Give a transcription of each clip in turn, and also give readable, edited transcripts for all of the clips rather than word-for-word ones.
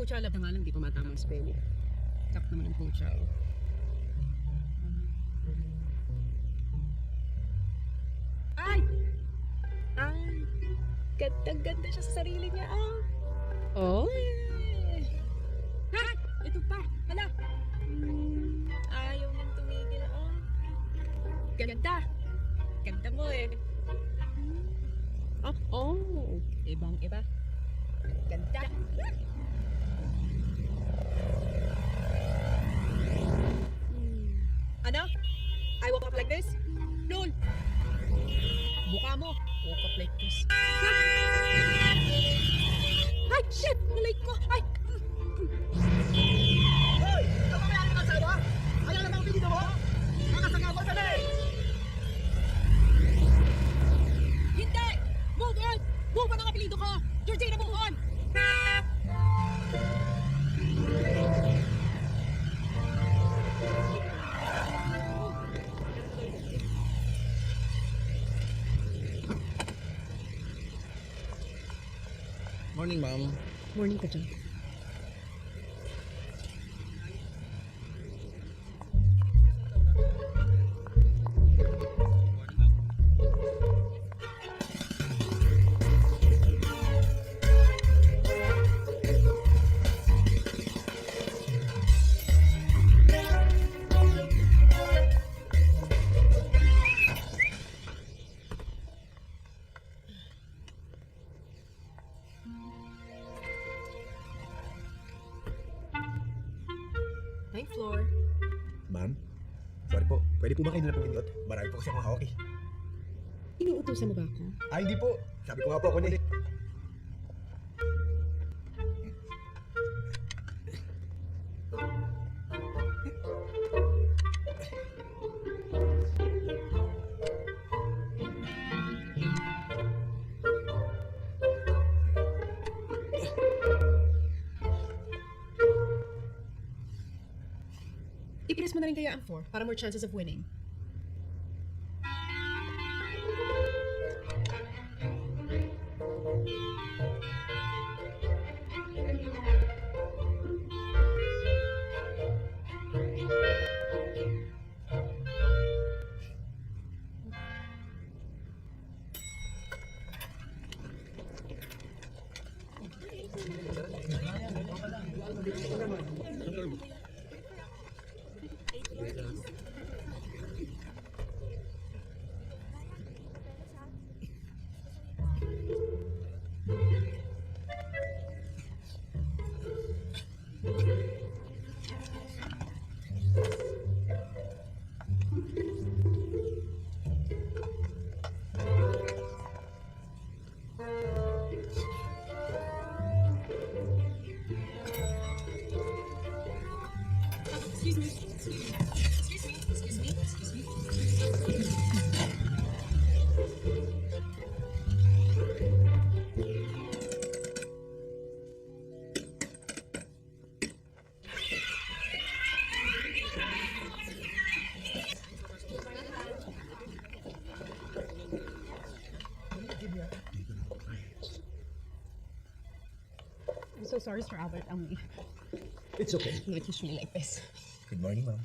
pucha, alam na nga lang, di pa matama ang spelling. Tap naman ang pucha, oh. Ay! Ay! Ganda-ganda siya sa sarili niya, ah. Oh, eh. Ha? Ito pa. Hala. Ayaw nang tumigil, ah. Ganda. Ganda mo, eh. Oh. Ibang-iba. Ganda. Ano? I woke up like this? Lol. Mukha mo. Woke up like this. Ay, shit! Nalay ko! Ay! Hoy! Ikaw ba ang kasama? Ayaw na bang pinito mo? Nakasangabot ka na eh! Hindi! Move on! Move on ang apelido ko! Georgina, move on! Morning, ma'am. Morning ka dyan. Hi, Floor. Ma'am? Sorry po. Pwede po ba kayo nila pumindot? Marami po kasi akong hawak eh. Inuutosan mo ba ako? Ay, hindi po. Sabi ko nga po ako ni... I-press mo na rin kaya ang 4 para more chances of winning. Excuse me. I'm so sorry, Sir Albert. It's okay. Not usually like this. Good morning, ma'am.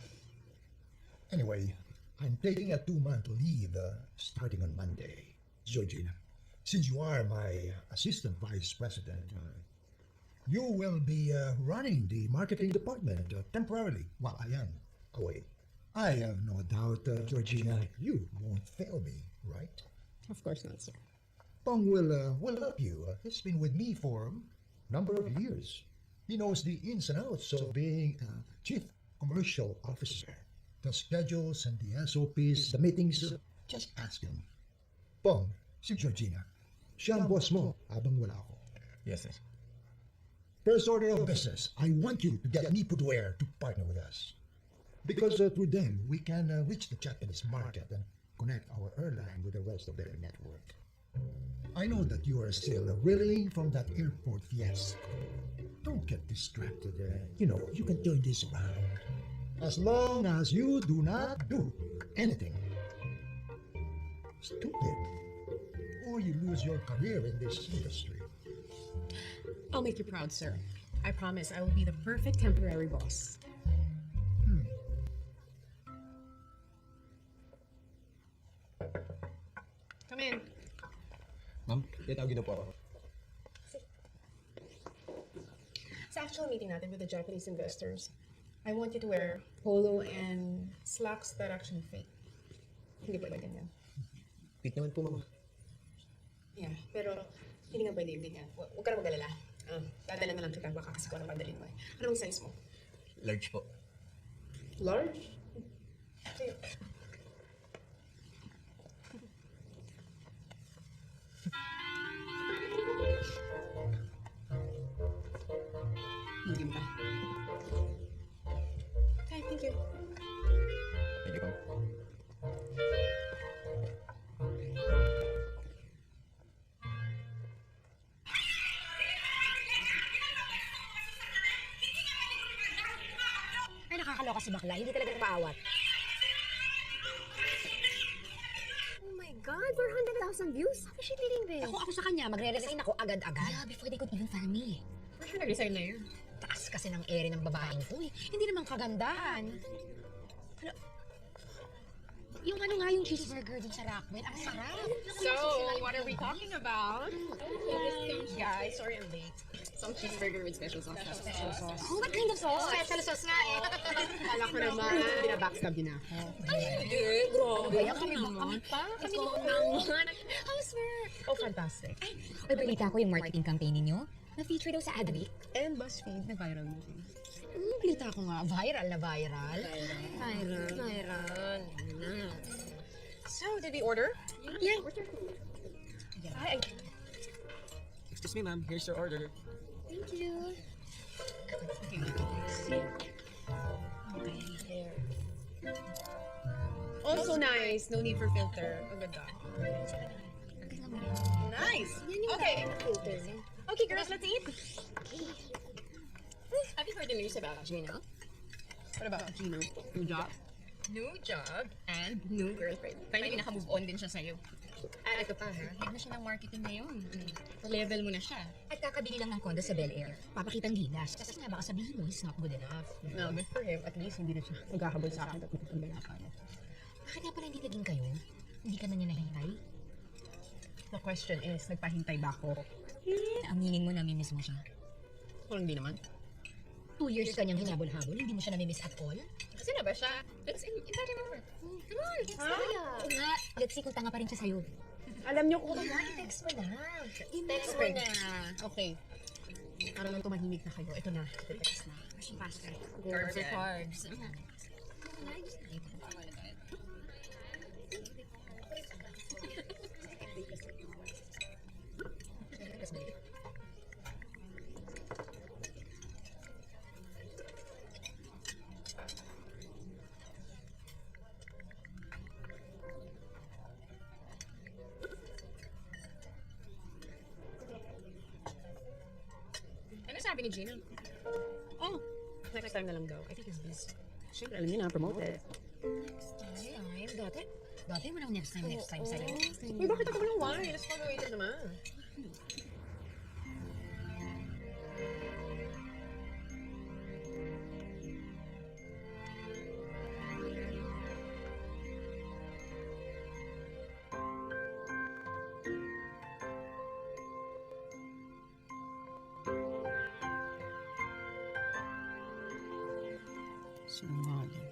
Anyway, I'm taking a 2-month leave starting on Monday. Georgina, since you are my assistant vice president, you will be running the marketing department temporarily while I am away. I have no doubt, Georgina, you won't fail me, right? Of course not, sir. Pong will help you. He's been with me for a number of years. He knows the ins and outs of being a chief commercial officer. The schedules and the SOPs, the meetings, just ask him. Pong, si Georgina, siya ang boss mo habang wala ako. Yes, sir. First order of business, I want you to get Nipudware to partner with us. Because through them, we can reach the Japanese market and connect our airline with the rest of their network. I know that you are still reeling from that airport fiasco. Don't get distracted. You know, you can turn this around. As long as you do not do anything stupid, or you lose your career in this industry. I'll make you proud, sir. I promise I will be the perfect temporary boss. Come in. Ma'am, tinatawagin na po ako. Sa actual meeting natin with the Japanese investors, I want you to wear polo and slacks that actually fit. Hindi pwede ganyan. Fit naman po, ma'am. Yeah, pero hindi nga pwede yung ganyan. Huwag ka na mag-alala. Dadala na lang kita baka kasi ko anong padalin mo. Anong size mo? Large po. Large? Sige. Medium pa. Okay, thank you. Pwede ko. Ay, nakakaloka si bakla. Hindi talaga napaawat. Oh my God, 400,000 views? How is she leading this? Ako sa kanya, magre-resign ako agad-agad. Yeah, before they could even fire me. Bakit nag-resign na yun? Taas kasi ng ere ng babaeng to eh. Hindi naman kagandahan. Ano? Yung ano nga yung cheeseburger dun sa Rockwell, ang sarap. So, what are we talking about? Guys, sorry I'm late. Some cheeseburger with special sauce. Oh, what kind of sauce? Special sauce nga eh. Kala ko naman, binabackstab din ako. Hindi, grabe. Kami pa. Kami naman. How's work? Oh, fantastic. Ay, balita ko yung marketing campaign ninyo. Na-feature daw sa Adweek. And BuzzFeed, nag-viral mo. Balita ko nga, viral na viral. Viral. So, did we order? Yeah. Hi. Excuse me, ma'am. Here's your order. Thank you. Also nice. No need for filter. Ang ganda. Nice. Okay. Okay, girls, let's eat. Have you heard the news about Gino? What about Gino? New job? New job and new girlfriend. Finally, naka-move on din siya sa'yo. Ah, ito pa, ha? Head na siya ng marketing ngayon. Level mo na siya. At kakabili lang ng condo sa Bel Air. Papakitang gilas. Kasi nga baka sabihin mo, he's not good enough. No, good for him. At least hindi na siya magkakabol sa akin at magkakabala pa niya. Bakit nga pala hindi naging kayo? Hindi ka na niya nahintay? The question is, nagpahintay ba ako? Aminin mo na mimiss mo siya. Kung hindi naman. 2 years ka niyang hinabol-habol, hindi mo siya namimiss at all? Kasi na ba siya? Let's invite him over. Come on, let's go. Oo nga, let's see kung tanga pa rin siya sa'yo. Alam niyo kung Text mo na. Text mo na. Okay. Para lang tumahimik na kayo. Ito na. Text na. Faster. Carbs are carbs. Ano sabi ni Gina? Oh, next time na lang daw. I think he's busy. Siyempre, alam niyo na, promoted. Ay, dati mo lang next time sa'yo. Uy, bakit ako walang wine? Let's go waited naman. Sinungaling.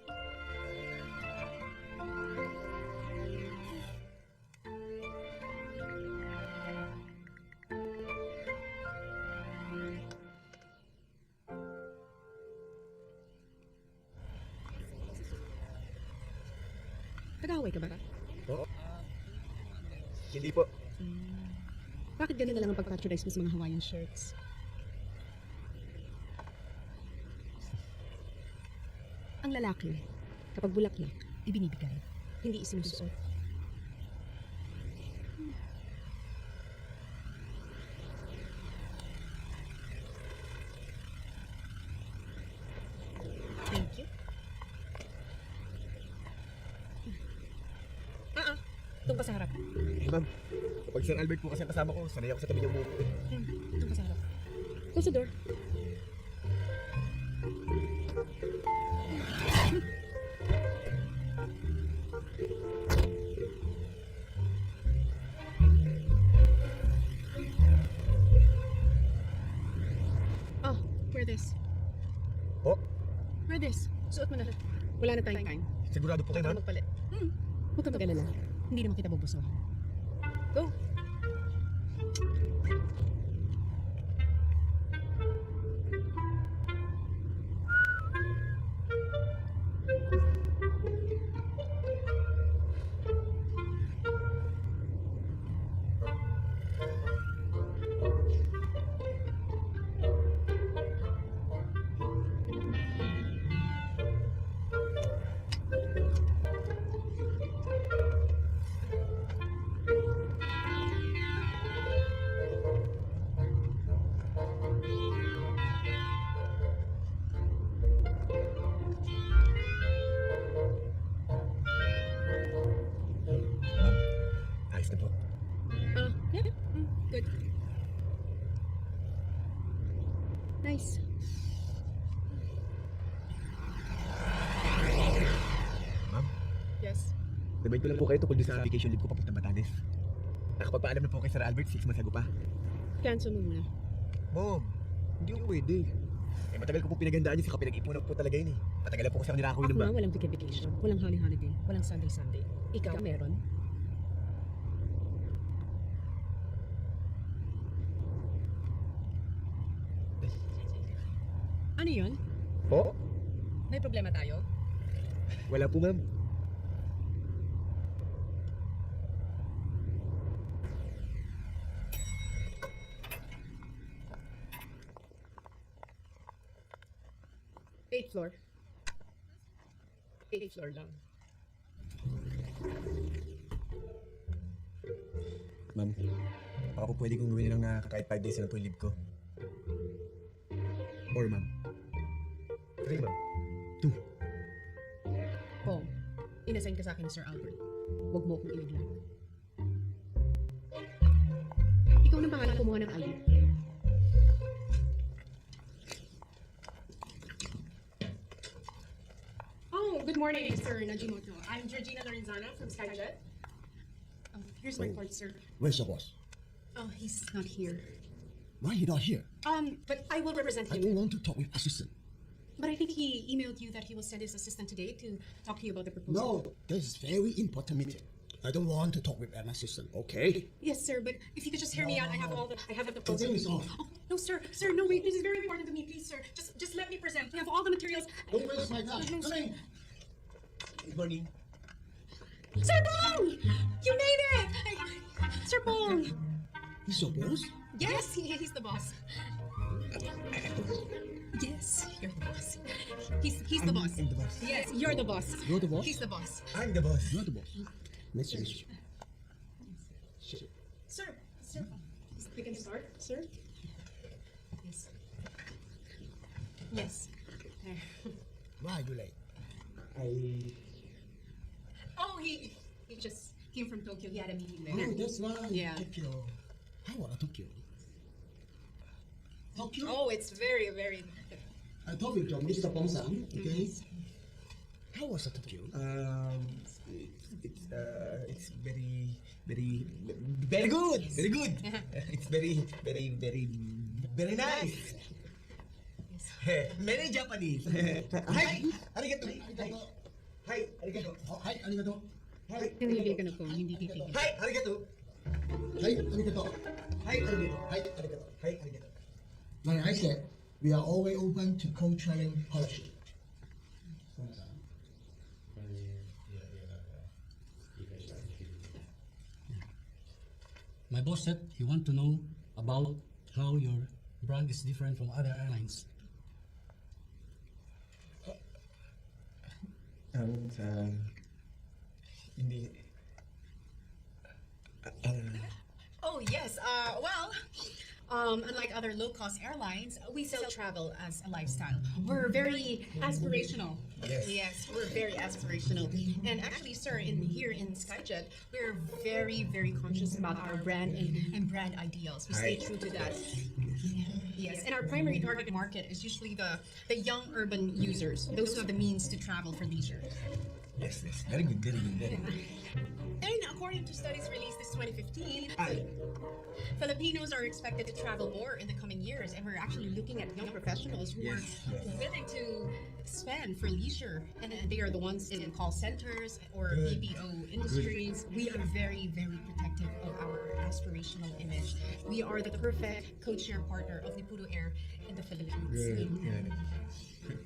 Nag-away ka ba? Oo. Hindi po. Bakit ganun na lang ang pag-patronize mo sa mga Hawaiian shirts? Ang lalaki, kapag bulaklak, ibinibigay, hindi isinusuot. Thank you. Doon ka sa harap. Ma'am, kapag Sir Albert po kasi ang kasama ko, sanay ako sa tabi niyo mo. Doon ka sa harap. Close the door. Wear this. Po? Wear this. Suot mo na. Wala na tayong time. Sigurado po kayo, Baka ma'am? magpalit. Huwag ka mag-alala. Hindi naman kita bubusuhan. Go. Ayos na po. Yeah. Good. Nice. Ma'am, Yes. remind ko lang po kayo tungkol doon sa vacation leave ko papuntang Batanes. Nakapagpaalam na po kay Sir Albert 6 months ago pa. Cancel mo muna. Ma'am, hindi ko pwede. Eh, matagal ko po pinagandaan yun sa kapinag-ipunan po talaga yun eh. Matagal na po kasi ako nirakawin Ako ng ba. nga walang vacation. Walang holiday. Walang Sunday. Ikaw meron? Ano yun? Po? May problema tayo? Wala po, ma'am. Eighth floor. Eighth floor lang. Ma'am, baka po pwede kong gawin lang na kahit 5 days na lang po yung leave ko. Or ma'am. 3 ma'am. 2. Paul, inassign ka sa akin ni Sir Albert. Huwag mo akong iliglang. Ikaw na pangalan kumuha ng ID. Oh, good morning, Mr. Najimoto. I'm Georgina Lorenzana from Skyjet. Here's my card, sir. Where's the boss? Oh, he's not here. Why he not here? But I will represent I him. don't want to talk with assistant. But I think he emailed you that he will send his assistant today to talk to you about the proposal. No, this is very important meeting. I don't want to talk with an assistant, okay? Yes, sir, but if you could just hear me out, I have the The proposal. thing is off. Oh, no, sir, no, wait, this is very important to me, please, sir. Just let me present. I have all the materials. Don't waste my time. No, Come sir. in. Good morning. Sir Bong! You made it! Sir Bong! He's your boss? Yes, he's the boss. Yes, you're the boss. He's the boss. I'm the boss. Yes, you're the boss. You're the boss? He's the boss. I'm the boss. You're the boss. Nice to meet you. Sir, we can start, sir? Yes. Yes. There. Why are you late? Oh, he just came from Tokyo. He had a meeting there. Oh, that's why. Yeah. Tokyo. How about Tokyo? Tokyo? Oh, it's very, very. I talked with Mr. Pong-san, okay? How was Tokyo? It's very good. Very good. It's very nice. Very Japanese. Hi, arigato. Hi, arigato. Oh, hi, arigato. Hi, Tinibig ka na po, hindi titigil. Hi, arigato. hi, arigato. Hi, arigato. Hi, arigato. Hi, arigato. Like I said, we are always open to co-training policy. My boss said he want to know about how your brand is different from other airlines. Hindi. Oh yes. Unlike other low-cost airlines, we sell travel as a lifestyle. We're very aspirational. Yes. Yes, we're very aspirational. And actually, sir, here in Skyjet, we're very, very conscious about our brand and brand ideals. We stay Hi. true to that. Yes, and our primary target market is usually the young urban users, those who have the means to travel for leisure. Yes. Very good. And according to studies released this 2015, Filipinos are expected to travel more in the coming years, and we're actually looking at young professionals who are willing to spend for leisure, and they are the ones in call centers or BPO industries. We are very, very protective of our aspirational image. We are the perfect co-chair partner of the Pudo Air in the Philippines.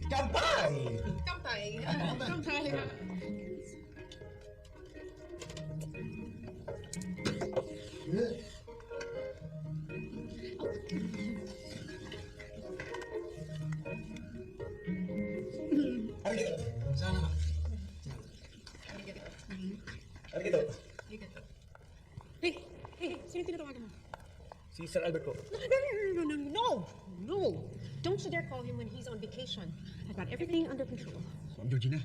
Kampay! Kampay! Kampay! Sana na. Ano ito? Hey, sino tinatawagan mo? Si Sir Albert ko. No! Don't you dare call him when he's on vacation. I've got everything under control. Ma'am Georgina,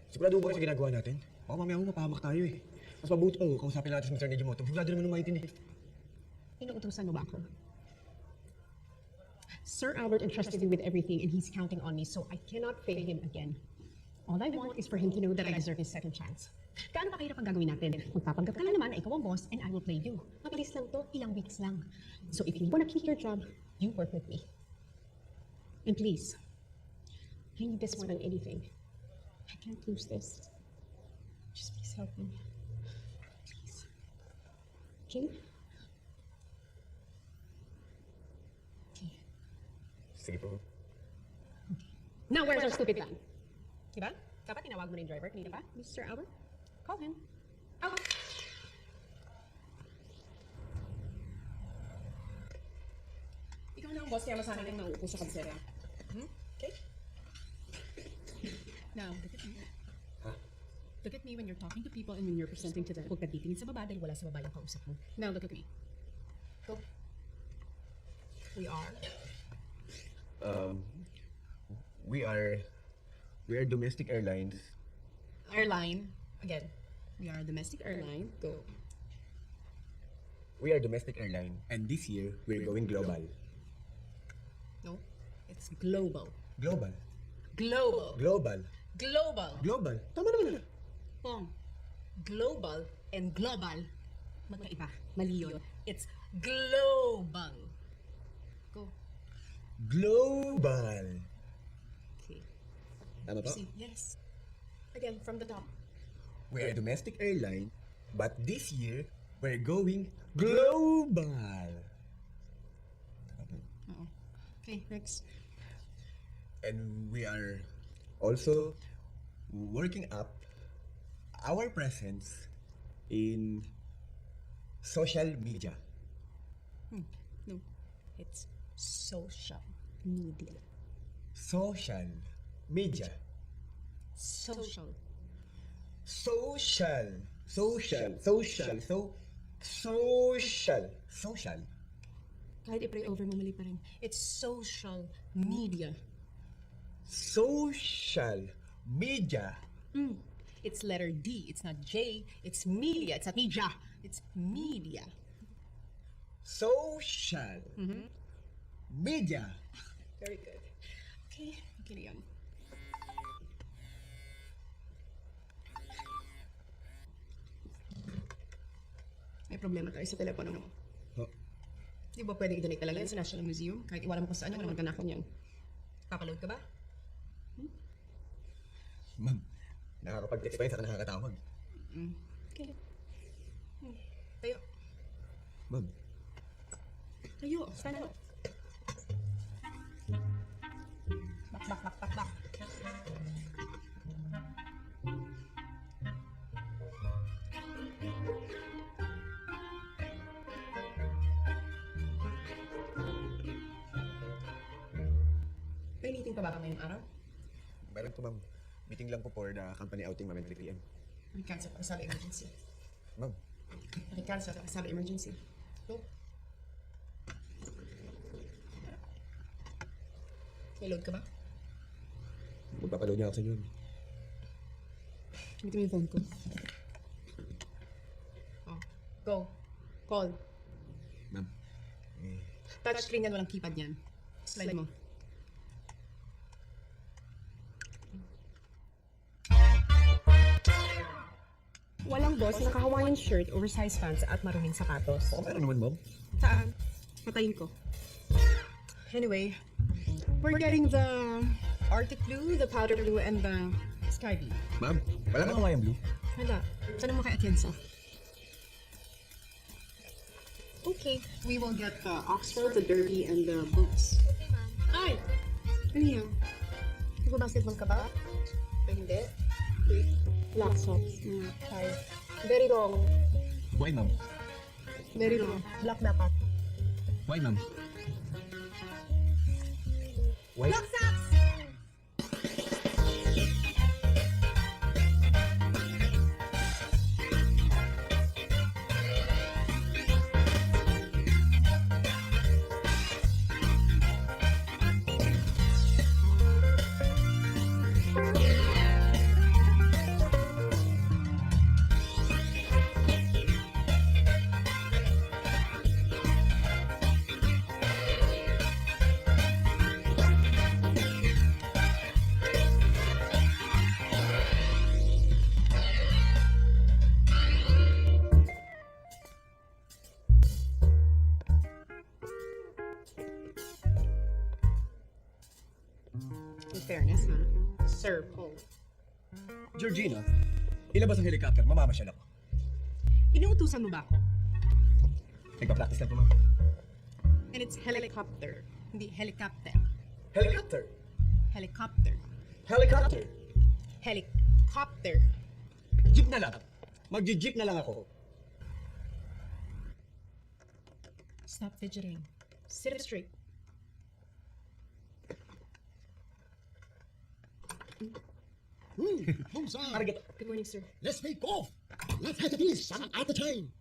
sigurado ba kayo sa ginagawa natin? Baka mamaya mo mapahamak tayo eh. Mas mabuti pa, kausapin natin si Mr. Negimoto. Sigurado naman nung maitindi. Inuutusan mo ba ako? Sir Albert entrusted me with everything and he's counting on me, so I cannot fail him again. All I want is for him to know that I deserve his second chance. Gaano ba kahirap ang gagawin natin? Magpapanggap ka lang naman na ikaw ang boss and I will play you. Mabilis lang to, ilang weeks lang. So if you wanna keep your job, you work with me. And please, I need this more than anything. I can't lose this. Just please help me. Please. Okay? Sige po. Now, where's our stupid plan? Diba? Dapat tinawag mo na yung driver kanina pa, Mr. Albert? Call him. Out! Ikaw na ang boss, kaya masanay kang nauupo sa kabsera. Okay? Now, look at me. Look at me when you're talking to people and when you're presenting to them. Huwag ka titingin sa baba dahil wala sa baba yung kausap mo. Now, look at me. Go. We are... We are domestic airlines. Airline. Again. We are a domestic airline. Go. We are domestic airline. And this year, we're going global. No. It's global. Global. Global. Global. Global. Global. Tama naman. Pong. Global and global. Magkaiba. Mali yun. It's global. Go. Global. Okay. Tama ba? See, yes. Again, from the top. We're a domestic airline, but this year, we're going global. Oo. Okay, next. And we are also working up our presence in social media. No. It's social media. Social media. Social. Social. Kahit i-pray over mo, mali pa rin. It's social media. Social media. It's letter D. It's not J. It's media. It's not media. It's media. Social media. Very good. Okay, okay na yan. May problema tayo sa telepono mo. Oh. Di ba pwede i-donate talaga yan sa National Museum? Kahit iwala mo kung saan, wala magkanakon yan. Papaload ka ba? Ma'am, nakakapag-text pa yun, saka nakakatawag. Okay. Tayo. Ma'am, Tayo. Stand up. Bak. May meeting pa ba kami ngayong araw? meron po ma'am. Meeting lang po for the company outing ma'am at 3 p.m. Nag-cancel pa sabi emergency. Ma'am, Nag-cancel pa sabi emergency. Go. May load ka ba? magpapaload niya ako sa inyo. Dito mo yung phone ko. Oh. Go. Call. Ma'am, Touchscreen yan, walang keypad yan. Slide mo. Walang boss na naka-Hawaiian shirt, oversized pants, at maruming sapatos. Baka meron naman, ma'am. Saan? Patayin ko. Anyway, we're getting the Arctic blue, the powder blue, and the sky blue. Ma'am, wala kang Hawaiian blue. Hala, saan mo kay Atienza? Okay, we will get the Oxford, the Derby, and the boots. Okay, ma'am. Ay! Ano yan? Nagbabasketball ka ba? Ay, hindi. Wait. Black socks. Sorry. Very wrong. Why, ma'am? Very wrong. Black dapat. Why, ma'am? Why? Black socks! In fairness, ha? Sir Paul. Georgina, ilabas ang helicopter, mamamasyal ako. Inuutusan mo ba ako? Nagpa-practice lang po, ma'am. And it's helicopter. Hindi helicopter. Helicopter! Helicopter. Helicopter! Helicopter. Jeep na lang. Magji-jeep na lang ako. Stop fidgeting. Sit up straight. Arigato. Good morning, sir. Let's take off. Let's have this some at a time.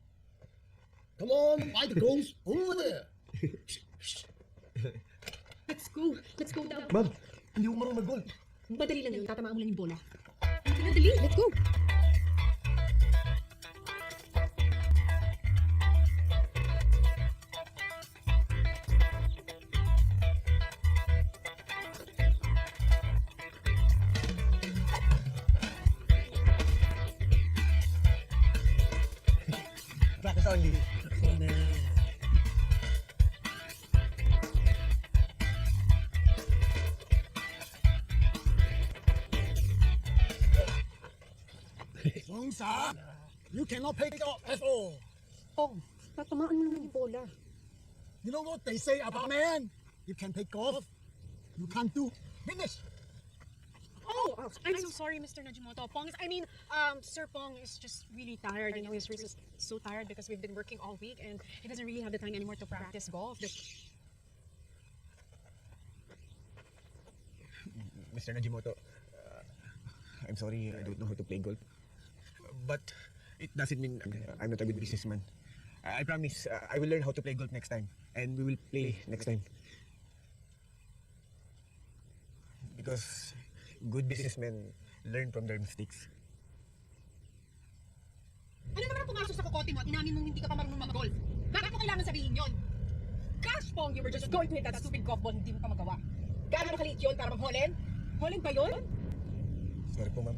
Come on, fight goes over there. Let's go. Let's go down. Ma'am, hindi ko marunong mag-golf. Madali lang yun. Tatamaan mo lang yung bola. Madali. Let's go. Practice only. Sir, you cannot pick it up at all. Oh, tatamaan mo lang yung bola. You know what they say about man? You can take off. You can't do finish. Oh, I'm so sorry, Mr. Najimoto. Sir Pong is just really tired. You know, he's really so tired because we've been working all week and he doesn't really have the time anymore to practice golf. Mr. Najimoto, I'm sorry, I don't know how to play golf. But it doesn't mean I'm not a good businessman. I promise, I will learn how to play golf next time. And we will play next time. Because good businessmen learn from their mistakes. Ano naman ang pumasok sa kokote mo at inamin mong hindi ka pa marunong mag-golf? Bakit mo kailangan sabihin yon? Gosh, Pong, you were just going to hit that stupid golf ball, hindi mo pa magawa. Gano'n nakaliit yun para mag-holin? Holin ba yun? Sorry po, ma'am.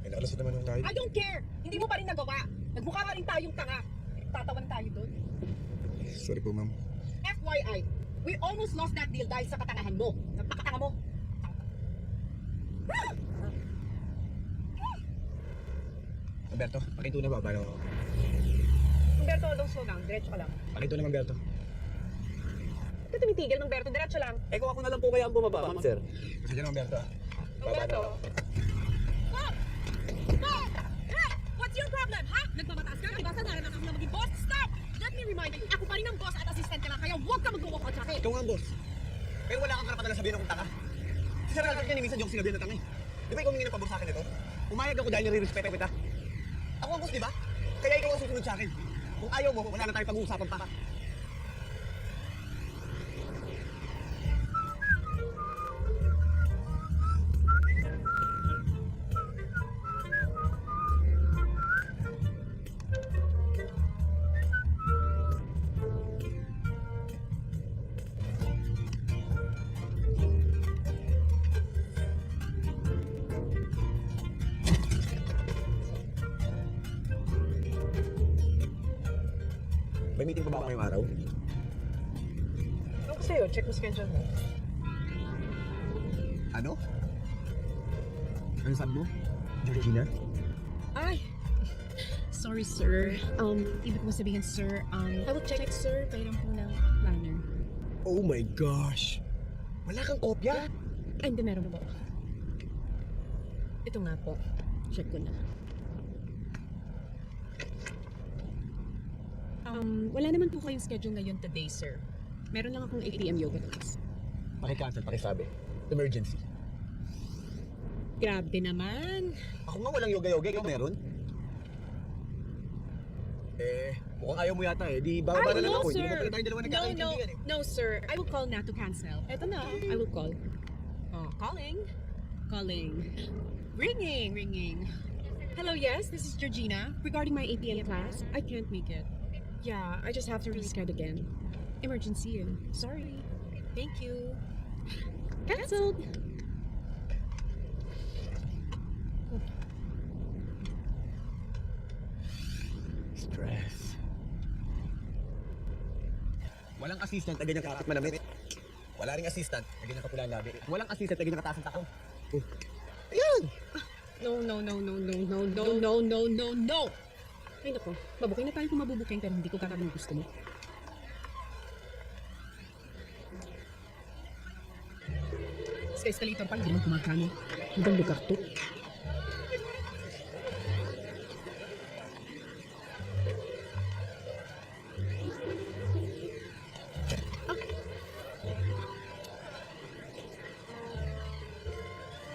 Ay, nakalusot naman nung tayo. I don't care! Hindi mo pa rin nagawa. Nagmukha pa rin tayong tanga. Tatawan tayo doon. Sorry po, ma'am. FYI, we almost lost that deal dahil sa katangahan mo. Nagpakatanga mo. Alberto, pakinto na ba? Paano? Humberto, don't slow down. Diretso ka lang. Pakinto naman, Alberto. Ba't ka tumitigil, Humberto? Diretso lang. Eh, kung ako na lang po kaya ang bumaba, ma'am, sir. Kasi dyan, Alberto. Humberto. Stop! Stop! Hey! What's your problem, ha? Nagmamataas ka? Diba sa naranasan mo na maging boss? Stop! Let me remind you, ako pa rin ang boss at assistant ka lang, kaya huwag ka mag-walk out sa akin. Ikaw nga, boss. Pero wala kang karapatan na sabihin akong tanga. Si Sir Albert niya, minsan yung sinabihan na tanga eh. Di ba ikaw humingi ng pabor sa akin ito? Umayag ako dahil nare-respeto kita. Ako ang boss, di ba? Kaya ikaw ang susunod sa akin. Kung ayaw mo, wala na tayong pag-uusapan pa. May meeting pa ba ako ngayong araw? Ano ko sa'yo? Check mo schedule mo. Ano? Ano sabi mo? Georgina? Ay, sorry sir. Ibig mo sabihin sir, I will check sir, pairam po ng planner. Oh my gosh! Wala kang kopya? Ay, hindi meron po. Ito nga po, check ko na. Wala naman po kayong schedule ngayon today sir. Meron lang akong 8 PM yoga class. Paki-cancel, pakisabi. Emergency. Grabe naman. Ako nga walang yoga-yoga, ikaw meron? Mukhang ayaw mo yata eh. Di baba na lang ako. Hindi mo pala tayong dalawa nagkakaintindihan eh. No, sir. I will call now to cancel. Eto na, I will call. Oh, calling. Ringing. Hello, yes, this is Georgina. Regarding my 8 PM class, I can't make it. Yeah, I just have to reschedule again. Emergency. Sorry. Thank you. Cancelled. Stress. Walang assistant na ganyang kapit manamit. Wala ring assistant na ganyang kapula ang labi. Walang assistant na ganyang kataas ang takong. Ayan! No. Ay nako, babukin na tayo kung mabubuking pero hindi ko gagawin yung gusto mo. Sa escalator pa, hindi naman kumakano. Hanggang lugar to.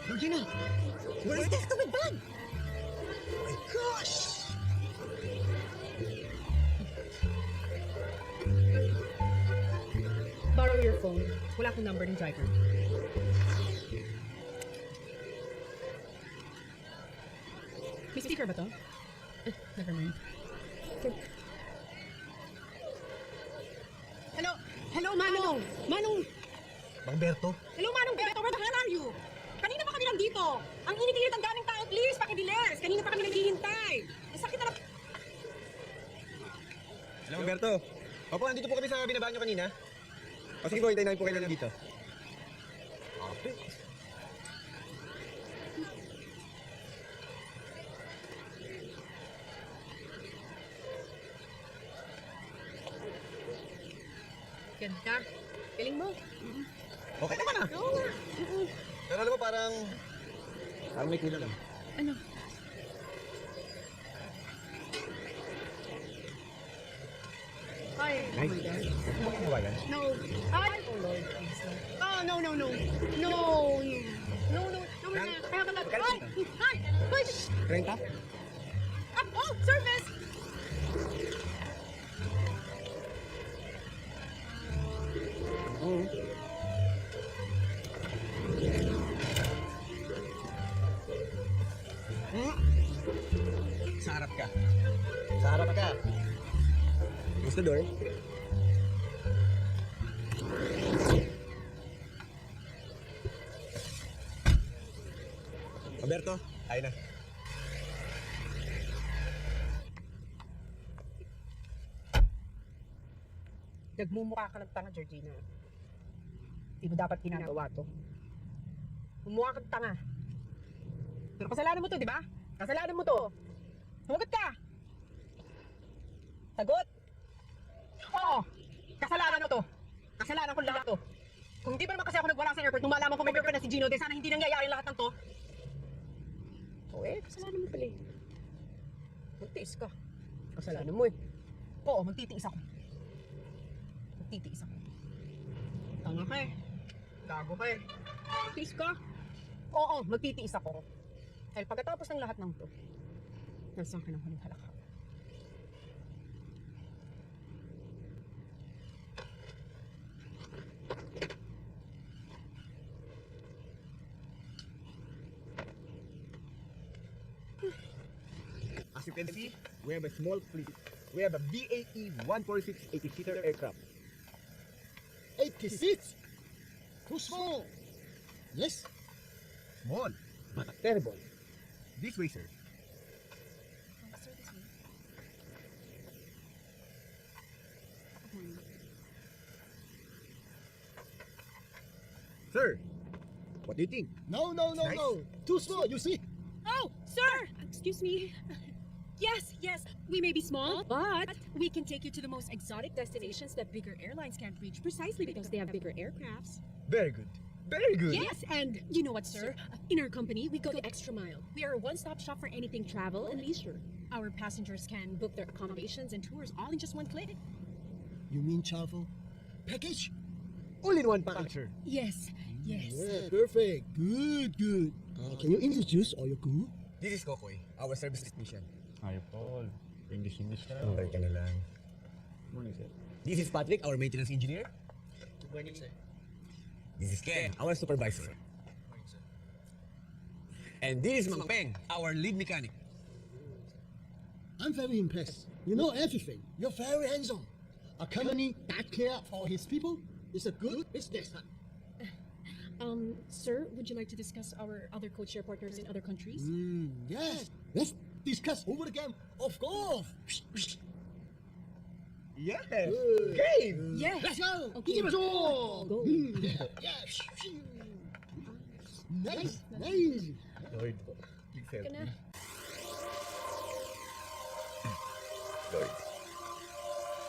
Georgina! Where is this stupid bag? Oh my gosh! Borrow your phone. Wala akong number ng driver. May speaker ba to? Never mind. Okay. Hello, Manong! Manong! Mang Berto? Hello, Manong Beto, where the hell are you? Kanina pa kami nandito. Ang init-init ang daming tao, please, pakibilis. Kanina pa kami naghihintay. Ang sakit na. Hello, Mang Berto. Opo, nandito po kami sa binabaan nyo kanina. O sige po, hintayin namin po kayo dito. Okay. Ganda. Galing mo. Okay naman ah. Oo nga. Pero alam mo, parang may kulang lang. Ano? Ay, oh my God. Bakit mo ba yan? No. Ay, oh Lord, please. Oh, no. No, we're not. Kaya ba natin? Ay, push! 30? Oh, service! Sa harap ka. Sa harap ka. Close the door. Roberto, ayun na. Nagmumukha ka ng tanga, Georgina. Di mo dapat ginagawa to. Mumukha kang tanga. Pero kasalanan mo to, di ba? Kasalanan mo to. Humagot ka! Sagot! Oo! Kasalanan mo to. Kasalanan ko lahat to. Kung hindi pa naman kasi ako nagwala sa airport nung malaman ko may girlfriend na si Gino, de sana hindi nangyayari lahat ng to. Oo kasalanan mo pala eh. Magtiis ka. Kasalanan mo eh. Oo, magtitiis ako. Magtitiis ako. Tanga ka eh. Gago ka eh. Magtitiis ka. Oo, magtitiis ako. Dahil pagkatapos ng lahat ng to, nasa akin ang huling halakha. As you can see, we have a small fleet. We have a BAE 146 80-seater aircraft. 80 seats? Too small. Yes. Small, but terrible. This way, sir. Sir, what do you think? No, Nice. Too small, you see? Oh, sir! Excuse me. Yes, we may be small, but we can take you to the most exotic destinations that bigger airlines can't reach precisely because they have bigger aircrafts. Very good. Very good. Yes, and you know what, sir? In our company, we go the extra mile. We are a one-stop shop for anything travel and leisure. Our passengers can book their accommodations and tours all in just one click. You mean travel package? All in one package, sir. Yes. Yeah, perfect. Good. Can you introduce all your crew? This is Kokoy, our service technician. Hi, Paul. English ka na. Okay ka na lang. Morning, sir. This is Patrick, our maintenance engineer. Good morning, sir. This is Ken, our supervisor. And this is Mang Peng, our lead mechanic. I'm very impressed. You know everything. You're very hands-on. A company that care for his people is a good businessman. Sir, would you like to discuss our other codeshare partners in other countries? Yes. Let's discuss over the game. Of course. Yes! Okay! Yes. Let's go. Okay. Give it all. Go. Yes. Nice. Lloyd, please help Ka na. me. Lloyd,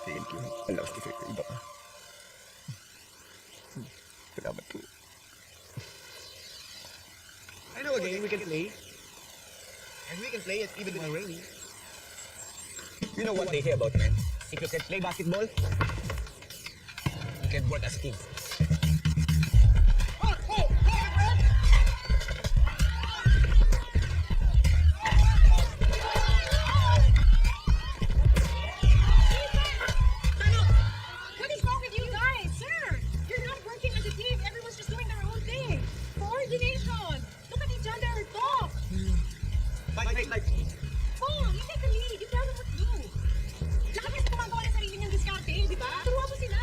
thank you. Alam ko sa iba ka. Salamat po. I know a game we can play. And we can play it even when it's raining. You know what they say about men? If you can play basketball, you can work as a team. What is wrong with you guys? Sir, you're not working as a team. Everyone's just doing their own thing. Coordination. Look at each other. Talk. Like. Oh, you take the lead. You tell them what to do. Tsaka kasi gumagawa ng sarili niyang diskarte, di ba? Turuan mo sila.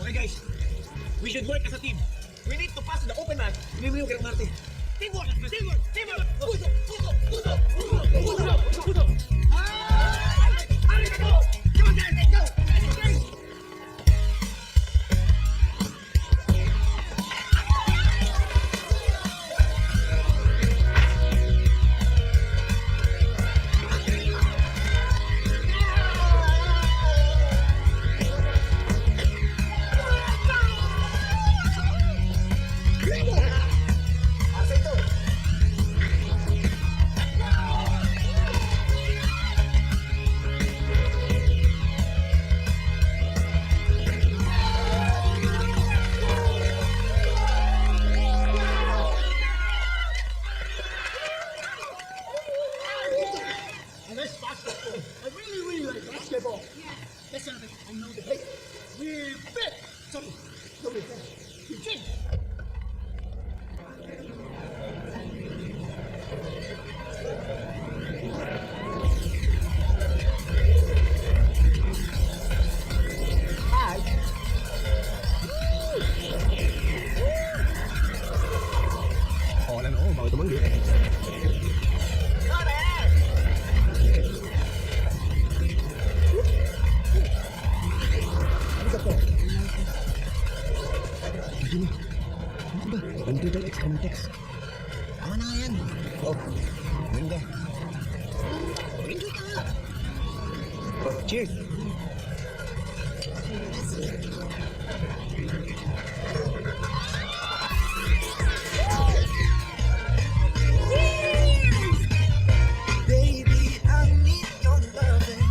Okay guys, we should work as a team. We need to pass the open match. Hindi mo yung Marte. Teamwork! Puso! Arigato! Come on guys, let's go! Let's basketball. I really like basketball. Yeah. Let's have it. I know the play. We're fit. Sorry. You change. All in all, bago tumanggi. Ganito daw ex-context. Tama na nga yan. Oh, ganda. Enjoy ka nga. Oh, cheers. Baby, I need your loving.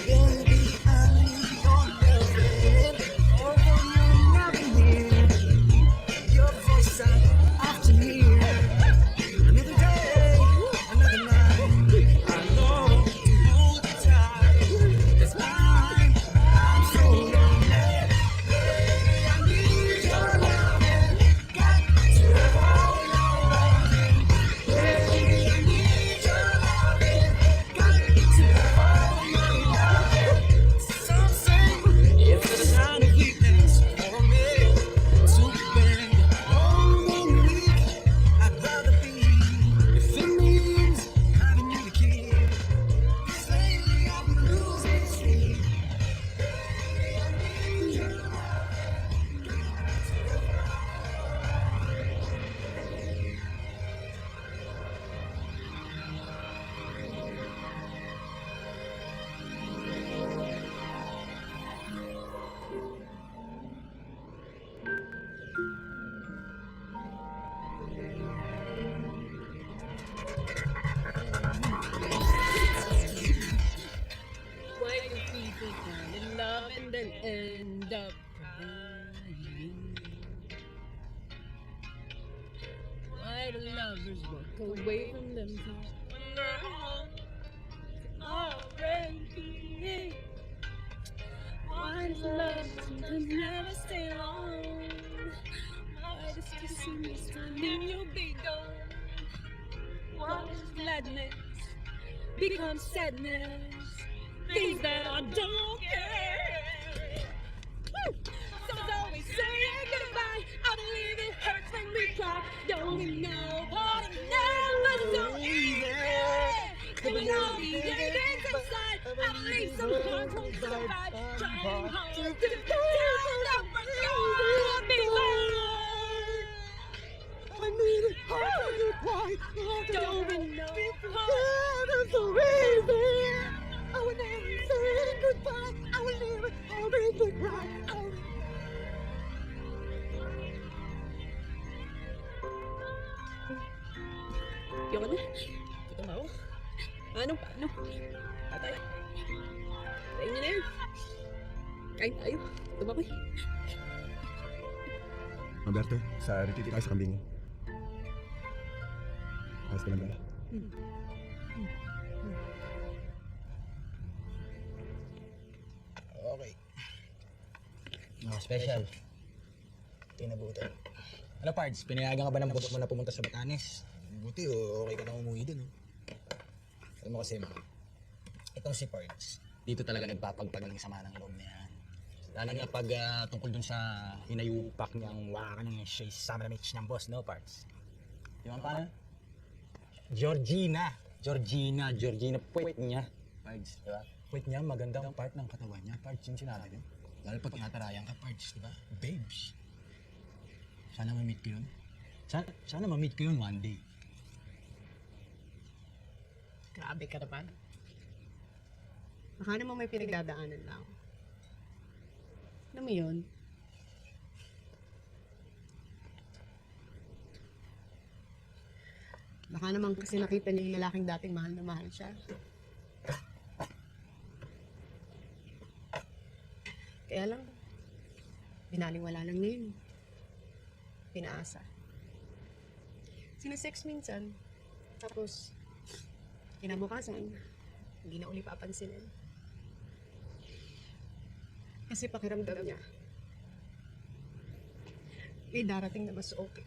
Baby, I need your loving. Although you're not near, your voice I often hear. Another day, another night. I long to hold you tight. 'Cause I lovers walk away from themselves when they're already. Why does love sometimes never stay long? Why does kissing this time then you'll be gone? Why does gladness become sadness? Things that I don't care. Someone's always saying goodbye. I believe it hurts when we cry. Don't we know what it never so easy? Even all the yearnings inside, I believe some hearts won't survive. Trying hard to tell them we're gonna be mine. I need it hard to cry. Don't we know That's so easy. I will never say goodbye. I will never always cry. Yung ano? Gutom ako. Paano? Tatay. Tayo niyo na yun. Kain tayo. Gutom ako eh. Alberto, sa retreat tayo sa kambing. Ayos ka lang ba? Okay. Mga special. Tinabutan. Ano pards, pinayagan ka ba ng boss mo na pumunta sa Batanes? Buti okay ka na umuwi dun. Alam mo kasi, itong si Pards, dito talaga nagpapagpag ng sama ng loob na yan. Lalo na pag tungkol dun sa hinayupak niyang wakan ng siya sama na mitch ng boss, no Pards? Di ba paano? Georgina, puwet niya. Pards, di ba? Puwet niya, magandang part ng katawan niya. Pards, yung sinabi din. Lalo pag tinatarayan ka, Pards, di ba? Babes. Sana ma-meet ko yun. Sana ma-meet ko yun one day. Grabe ka naman. Baka naman may pinagdadaanan lang. Alam mo yun? Baka naman kasi nakita niya yung lalaking dating mahal na mahal siya. Kaya lang, binaliwala lang niya yun. Pinaasa. Sinesex minsan, tapos kinabukasan, hindi na uli papansinin. Kasi pakiramdam niya, may darating na mas okay.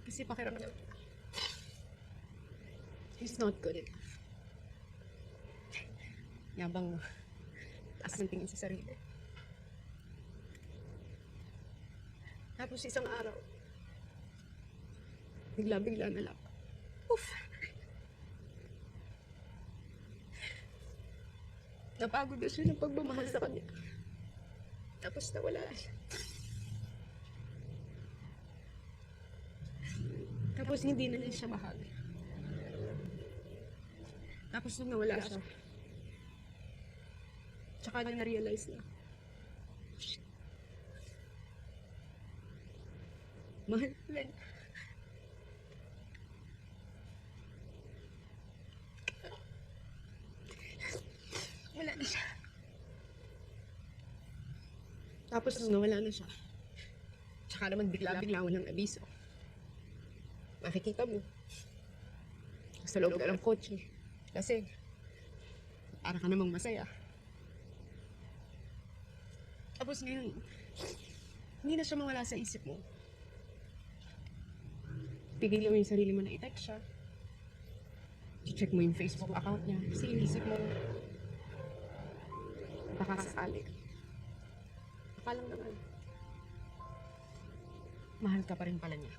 Kasi pakiramdam niya, he's not good enough. Yabang taas ng tingin sa sarili. Tapos isang araw, bigla-bigla na lang. Oof! Napagod na siya ng pagmamahal sa kanya. Tapos nawala siya. Tapos hindi na niya siya mahal. Tapos nung nawala siya, tsaka niya na-realize na, mahal pala niya. Wala na siya. Tapos nung nawala na siya, tsaka naman bigla-bigla walang abiso. Makikita mo. Sa loob ka ng kotse. Kasi, para ka namang masaya. Tapos ngayon, hindi na siya mawala sa isip mo. Pigil mo yung sarili mo na i-text siya. I-check mo yung Facebook account niya. Kasi inisip mo, baka sakali. Baka lang naman. Mahal ka pa rin pala niya.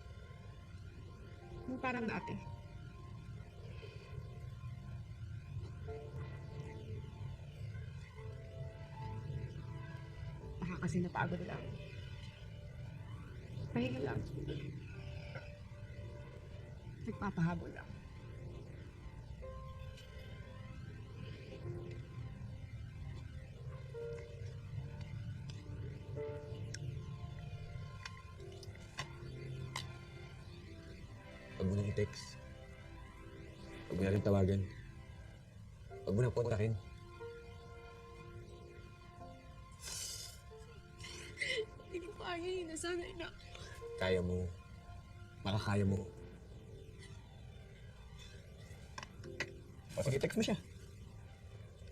Yung parang dati. Baka kasi napagod lang. Pahinga lang. Nagpapahabol lang. Huwag mo nang i-text. Huwag mo na rin tawagan. Huwag mo nang kontakin. Hindi ko kaya yun. Nasanay na. Kaya mo. Baka kaya mo. O sige, text mo siya.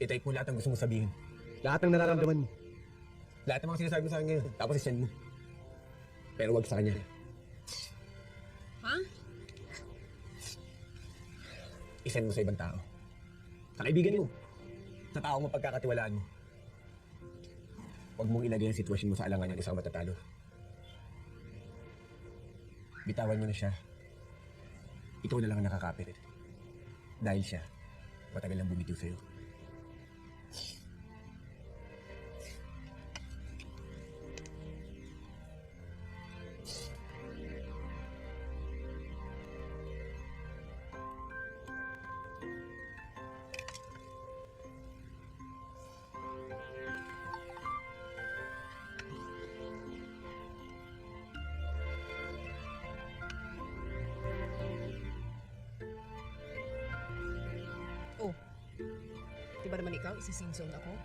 I-type mo lahat ng gusto mo sabihin. Lahat ng nararamdaman mo. Lahat ng mga sinasabi mo sa akin ngayon. Tapos i-send mo. Pero wag sa kanya. Ha? I-send mo sa ibang tao. Sa kaibigan mo. Sa tao mo pagkakatiwalaan mo. Huwag mong ilagay ang sitwasyon mo sa alangan ng isang matatalo. Bitawan mo na siya. Ikaw na lang ang nakakapit. Dahil siya, matagal lang bumitiw sa'yo. Oh, di ba naman ikaw, isa-sing-song ako?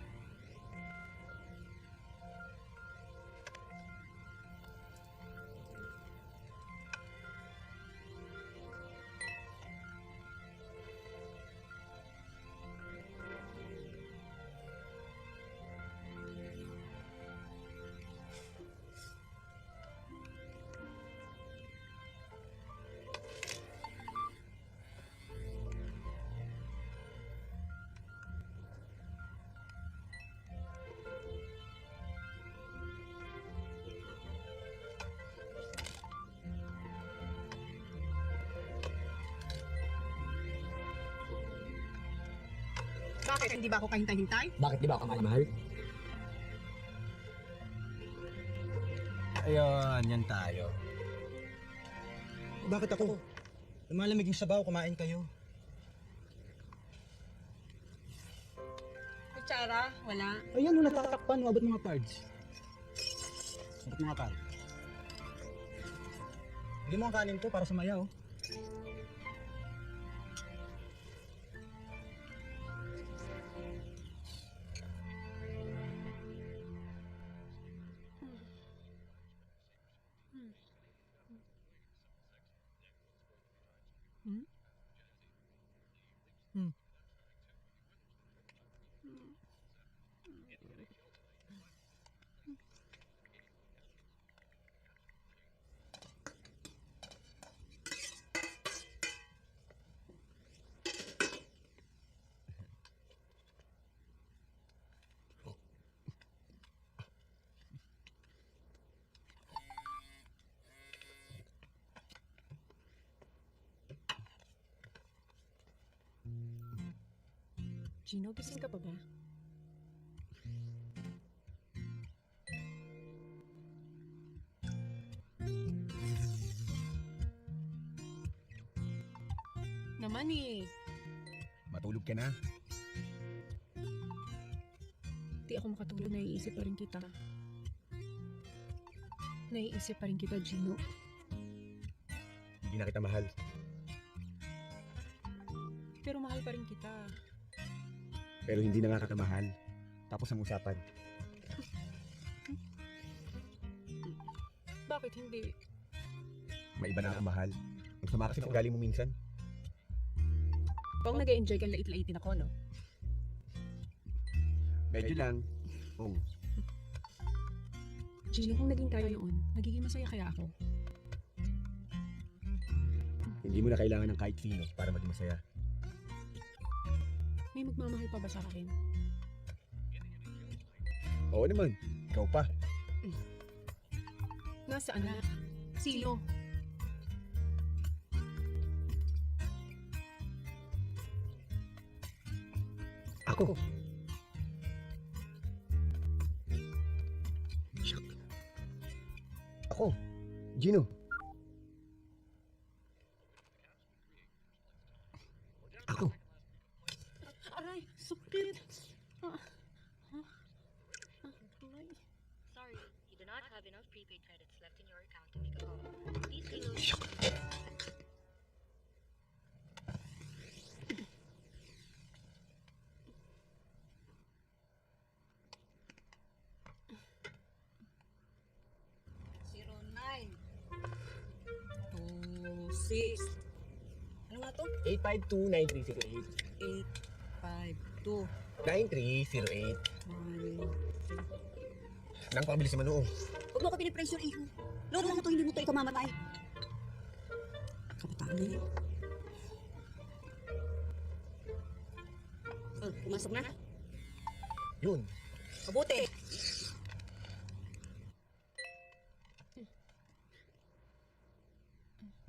Bakit? Hindi ba ako kahintay-hintay? Bakit di ba ako mahal? Ayun, yan tayo. Bakit ako? Lumalamig yung sabaw, kumain kayo. Kutsara, wala. Ayan, no, natatakpan. Abot mga cards. Abot mga cards. Hindi mo ang kanin to para sumayaw. Gino, gising ka pa ba? Naman eh. Matulog ka na. Di ako makatulog, naiisip pa rin kita. Naiisip pa rin kita, Gino. Hindi na kita mahal. Pero mahal pa rin kita. Pero hindi na nga kita mahal. Tapos ang usapan. Bakit hindi? May iba na ang mahal. Ang sama kasi ng ugali mo minsan. Pag nag-enjoy ka, lait-laitin ako, no? Medyo lang. Oo. Gino, kung naging tayo noon, magiging masaya kaya ako. Hindi mo na kailangan ng kahit sino para maging masaya. May magmamahal pa ba sa akin? Oo naman. Ikaw pa. Nasaan na? Sino? Ako. Ako. Gino. Ako. Aray, sakit. Sorry, you do not have enough prepaid credits left in your account to make a call. Please reload. Two, Ano nga to? 852-9308. 9308. 852 Nang pabilis naman oo. Huwag mo ko pinipressure, iho. Lord lang ito, hindi mo ito ikaw mamatay. Kabataan na yun. Oh, pumasok na. Yun. Mabuti.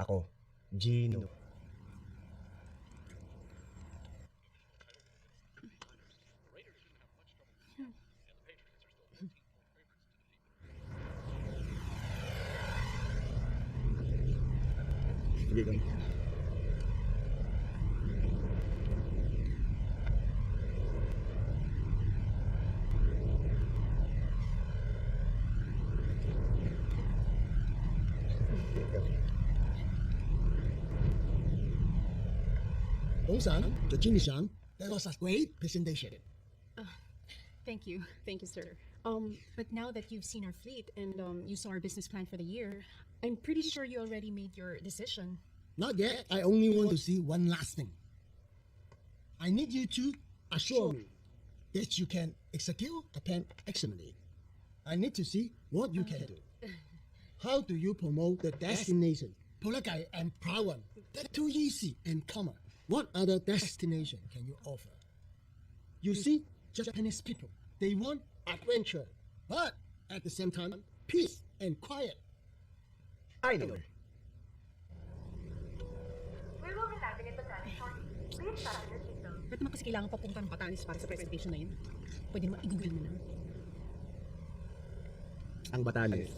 Ako, Gino. Sige kami. Dong-san, Jin-san, that was a great presentation. Thank you. Thank you, sir. But now that you've seen our fleet and you saw our business plan for the year, I'm pretty sure you already made your decision. Not yet. I only want to see one last thing. I need you to assure me that you can execute the plan excellently. I need to see what you can do. How do you promote the destination? Polakai and Prawan. They're too easy and common. What other destination can you offer? You see, Japanese people, they want adventure, but at the same time, peace and quiet. I know. Ba't naman kasi kailangan papunta ng Batanes para sa presentation na yun? Pwede naman i-google mo na. Ang Batanes,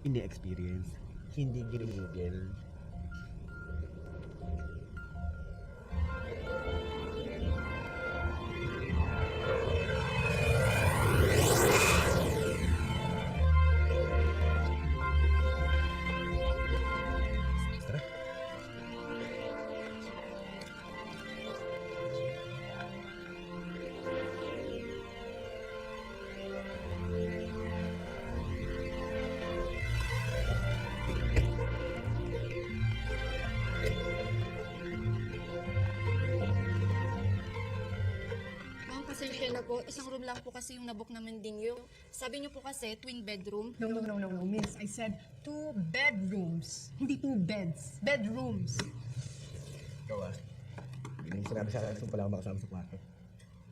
ini-experience, hindi ginugil. Pasensya na po. Isang room lang po kasi yung nabook namin din yung. Sabi niyo po kasi twin bedroom. No, miss. I said 2 bedrooms. Hindi 2 beds. Bedrooms. Ikaw hindi mo sinabi sa akin kung pala ako makasama sa kwarto.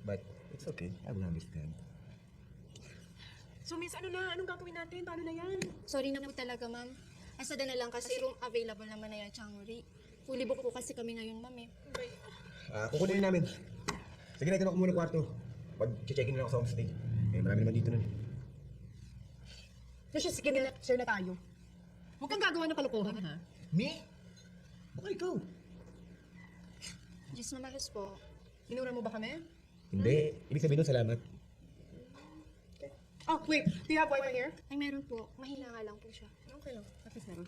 But it's okay. I will understand. So, miss, ano na? Anong gagawin natin? Paano na yan? Sorry na po talaga, ma'am. Asada na lang kasi room available naman na yan, Changri. Fully book po kasi kami ngayon, ma'am eh. Kukunin namin. Sige na, tinok ko muna kwarto. Pag-checkin na ako sa homestay. Marami naman dito nun. Kasi sige na, share na tayo. Huwag kang gagawa ng kalokohan, ha? Me? Baka ikaw. Diyos mamalos po. Inura mo ba kami? Hindi. Ibig sabihin nun, salamat. Oh, wait. Do you have Wi-Fi here? Ay, meron po. Mahina nga lang po siya. Okay lang. At least meron.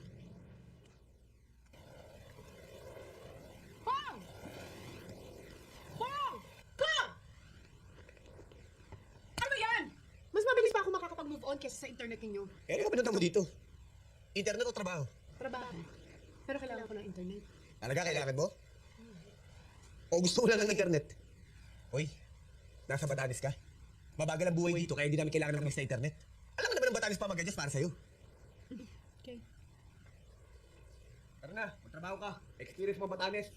Mas mabilis pa ako makakapag-move on kaysa sa internet ninyo. Ano ka pinunta mo dito? Internet o trabaho? Trabaho. Pero kailangan ko ng internet. Talaga, kailangan mo? O gusto mo lang ng internet? Hoy, nasa Batanes ka? Mabagal ang buhay dito kaya hindi namin kailangan ng sa internet. Alam mo naman ang Batanes pa mag-adjust para sa'yo. Okay. Tara na, magtrabaho ka. Experience mo Batanes.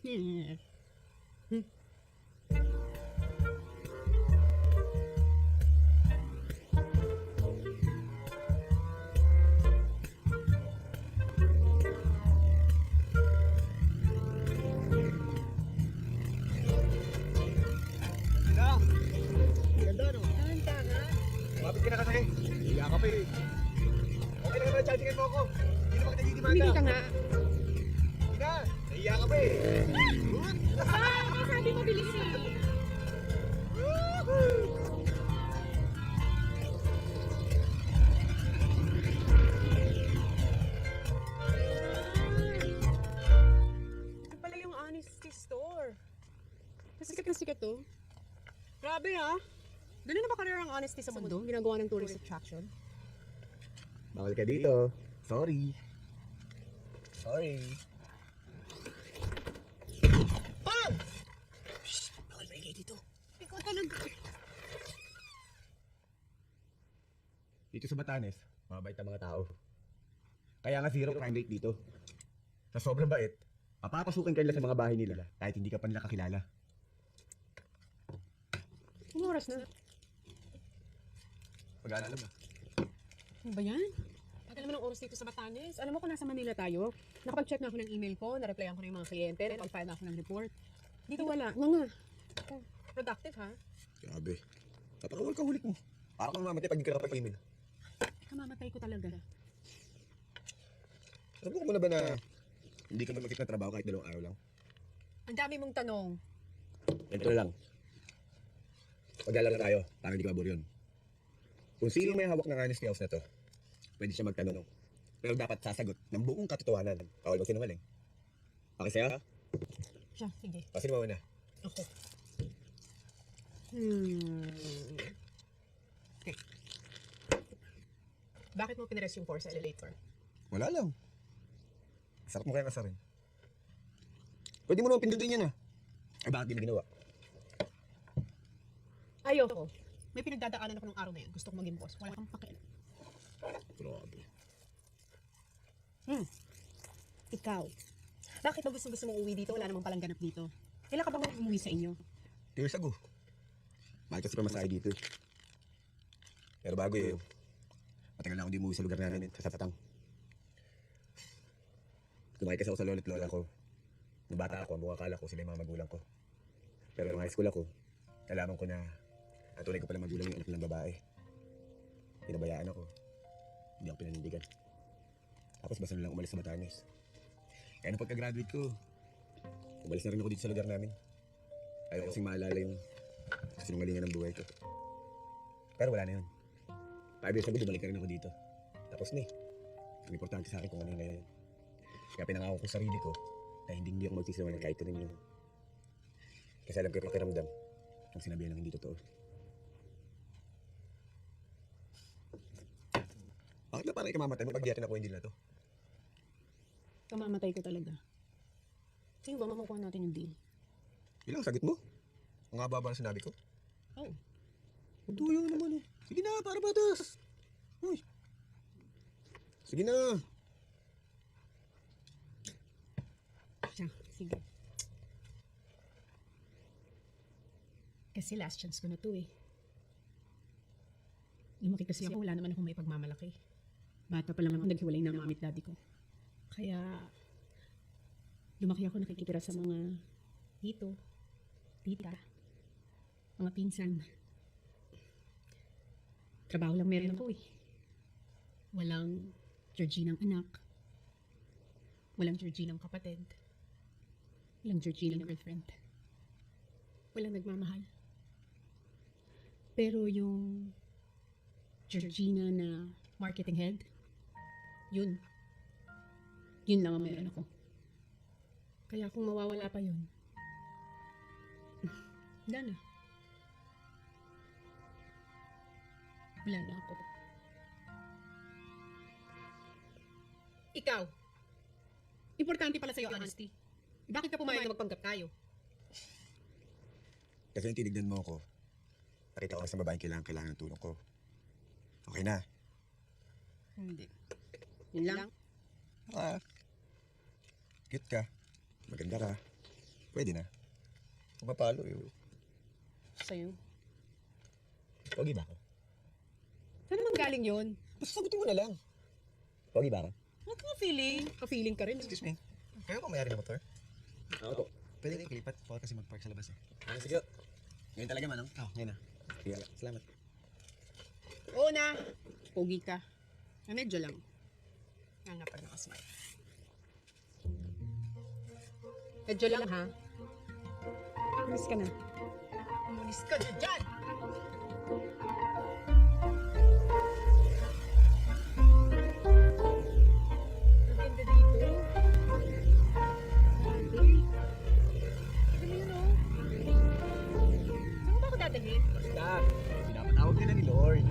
Mabit ka na kasi. Hiya ka pa eh. Okay na naman ang mo ako. Hindi naman kita didimanda. Hindi ka nga. Hindi na. Nahiya ka pa eh. Sabi mo bilis eh. Ito pala yung honesty store. Sikat na sikat to. Grabe ha. Ganun na ba karera ang honesty sa mundo? Ginagawa ng tourist attraction? Bawal ka dito. Sorry. talaga. Dito sa Batanes, mabait ang mga tao. Kaya nga zero crime rate dito. Sa sobrang bait, papapasukin ka nila sa mga bahay nila kahit hindi ka pa nila kakilala. Anong oras na? Pag-aalam na. Ano ba yan? Tagal naman ang oras dito sa Batanes. Alam mo kung nasa Manila tayo, nakapag-check na ako ng email ko, na-replyan ko na yung mga kliyente, nakapag-file na ako ng report. Dito wala. Nga. Oh, productive ha? Grabe. Napakawal ka hulik mo. Para kang mamatay pag di ka nakapag-email. Kamamatay ko talaga. Sabi mo na ba na hindi ka mag-fit na trabaho kahit 2 araw lang? Ang dami mong tanong. Ito lang. Pag-alala tayo para hindi ka mabor yun. Kung sino may hawak ng honesty house na to, pwede siya magtanong. Pero dapat sasagot ng buong katotohanan. Bawal magsinungaling. Okay sa'yo, ha? Siya, sige. O, sino mauna? Ako. Okay. Bakit mo pinarest yung 4 sa elevator? Wala lang. Sarap mo kaya kasarin. Pwede mo naman pindutin yan, ha? Ay, bakit di mo ginawa? Ayoko. May pinagdadaanan ako nung araw na yun. Gusto ko maging boss. Wala kang pakialam. Grabe. Ikaw. Bakit ba gusto mong uwi dito? Wala namang palang ganap dito. Kailan ka ba umuwi sa inyo? 2 years ago. Mahal kasi pa masahe dito. Pero bago yun, matagal na ako di umuwi sa lugar namin, sa Sapatang. Lumaki kasi ako sa lolo't lola ko. Nung bata ako, ang buong akala ko sila yung mga magulang ko. Pero nung high school ako, nalaman ko na ang tunay ko pala magulang yung anak ng babae. Pinabayaan ako. Hindi ako pinanindigan. Tapos basta na lang umalis sa Batanes. Kaya nung pagka-graduate ko, umalis na rin ako dito sa lugar namin. Ayaw kasing maalala yung sinungalingan ng buhay ko. Pero wala na yun. 5 years ago, bumalik na rin ako dito. Tapos na eh. Ang importante sa akin kung ano yung ngayon. Kaya pinangako ko sa sarili ko na hindi ako magsisinungaling kahit rin yun. Kasi alam ko yung pakiramdam ang sinabihan ng hindi totoo. Bakit na parang ikamamatay mo pag di natin ako hindi na to? Kamamatay ko talaga. Sige ba, makukuha natin yung deal? Ilang sagot mo? Ang haba ba na sinabi ko? Oh. Magduyo naman eh. Sige na, para batas. Uy. Sige na. Siya, sige. Kasi last chance ko na to eh. Lumaki kasi ako, wala naman akong may pagmamalaki. Bata pa lang ako, naghiwalay ng mami at daddy ko. Kaya, lumaki ako nakikitira sa mga tito, tita, mga pinsan. Trabaho lang meron ako eh. Walang Georginang anak. Walang Georginang kapatid. Walang Georginang girlfriend. Walang nagmamahal. Pero yung Georgina na marketing head, yun. Yun lang ang meron ako. Kaya kung mawawala pa yun, wala na. Wala na ako. Ikaw, importante pala sa'yo honesty. Bakit ka pumayag na magpanggap tayo? Kasi yung tinignan mo ako, nakita ko sa babaeng kailangan ng tulong ko. Okay na. Hindi. Yun lang? Cute ka. Maganda ka. Pwede na. Kung mapalo eh. Sa'yo. Pogi ba ako? Saan naman galing yun? Basta sagutin mo na lang. Pogi ba ako? Huwag ka feeling. Ka-feeling ka rin. Excuse me. Kayo pa mayari ng motor? Ako po. Pwede kayo kilipat. Bawal kasi mag-park sa labas eh. Sige. Ngayon talaga manong? Oo, ngayon na. Sige, salamat. Oo na. Pogi ka. Medyo lang. Nga pag nakasmile. Medyo lang ha. Umalis ka na. Umalis ka na dyan! Ang ganda dito. Uy. Tignan mo yun oh. Saan mo ba ako dadalhin? Basta, pinapatawag ka na ni Lord.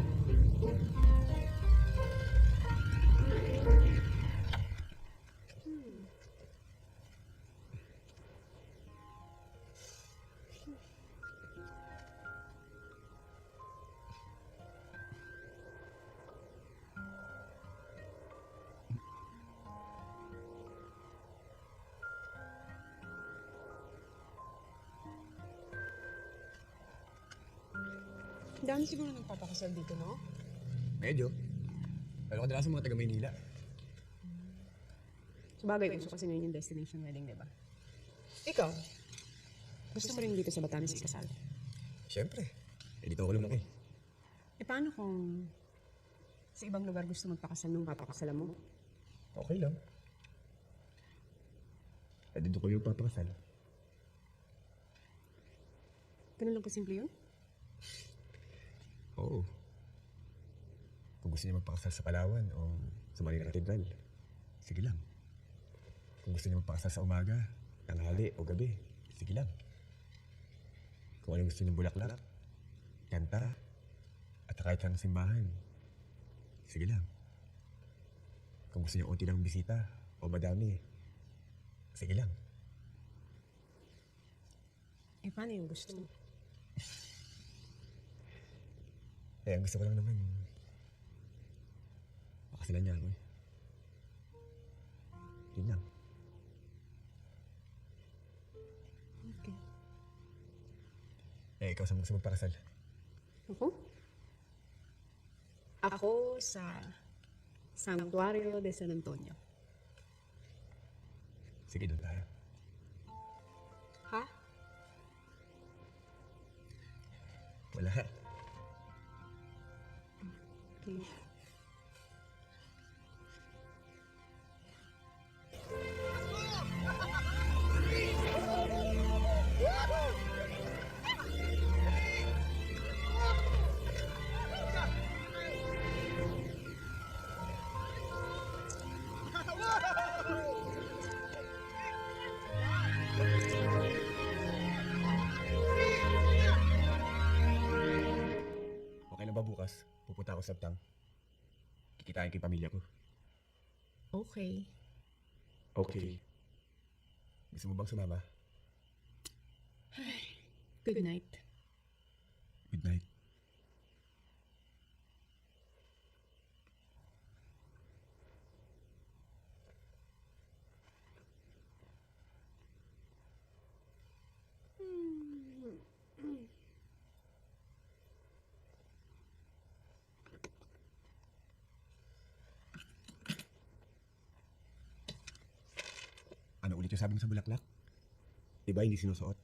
Dami siguro nagpapakasal dito, no? Medyo. Pero kadalasan mga taga Maynila. Sabagay, gusto kasi ngayon yung destination wedding, di ba? Ikaw, gusto mo rin dito sa Batanes ikasal? Siyempre. Eh, dito ako lumaki. E paano kung sa ibang lugar gusto magpakasal nung papakasalan mo? Okay lang. Eh, dito ko yung papakasal. Ganun lang kasimple yun? Oo. Kung gusto niya magpakasal sa Palawan o sa Manila Cathedral, sige lang. Kung gusto niya magpakasal sa umaga, tanghali o gabi, sige lang. Kung ano gusto niya bulaklak, kanta, at kahit saan simbahan, sige lang. Kung gusto niya unti lang bisita o madami, sige lang. Eh paano yung gusto mo? Eh, ang gusto ko lang naman, pakasalan niya ako eh. Yun lang. Okay. Eh, ikaw saan mo gusto magpakasal? Ako? Ako sa Santuario de San Antonio. Sige, doon tayo. Ha? Wala. Okay. Okay lang ba bukas? Pupunta ako sa Sabtang. Kikitain ko yung pamilya ko. Okay. Okay. Gusto mo bang sumama? Good night. Good night. Ano ulit yung sabi mo sa bulaklak? Diba hindi sinusuot?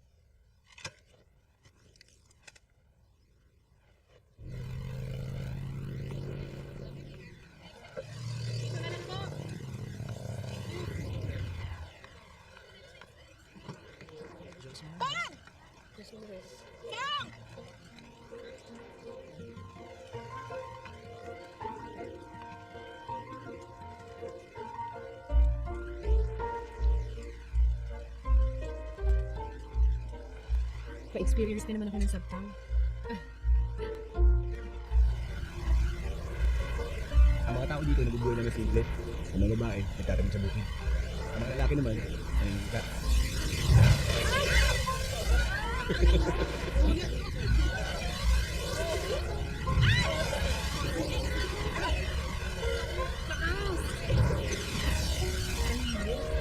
Pa-experience din naman ako ng Sabtang. Ang mga tao dito nabubuhay lang ng simple. Ang mga babae, nagtatamid sa bukid. Ang mga lalaki naman, ay ka.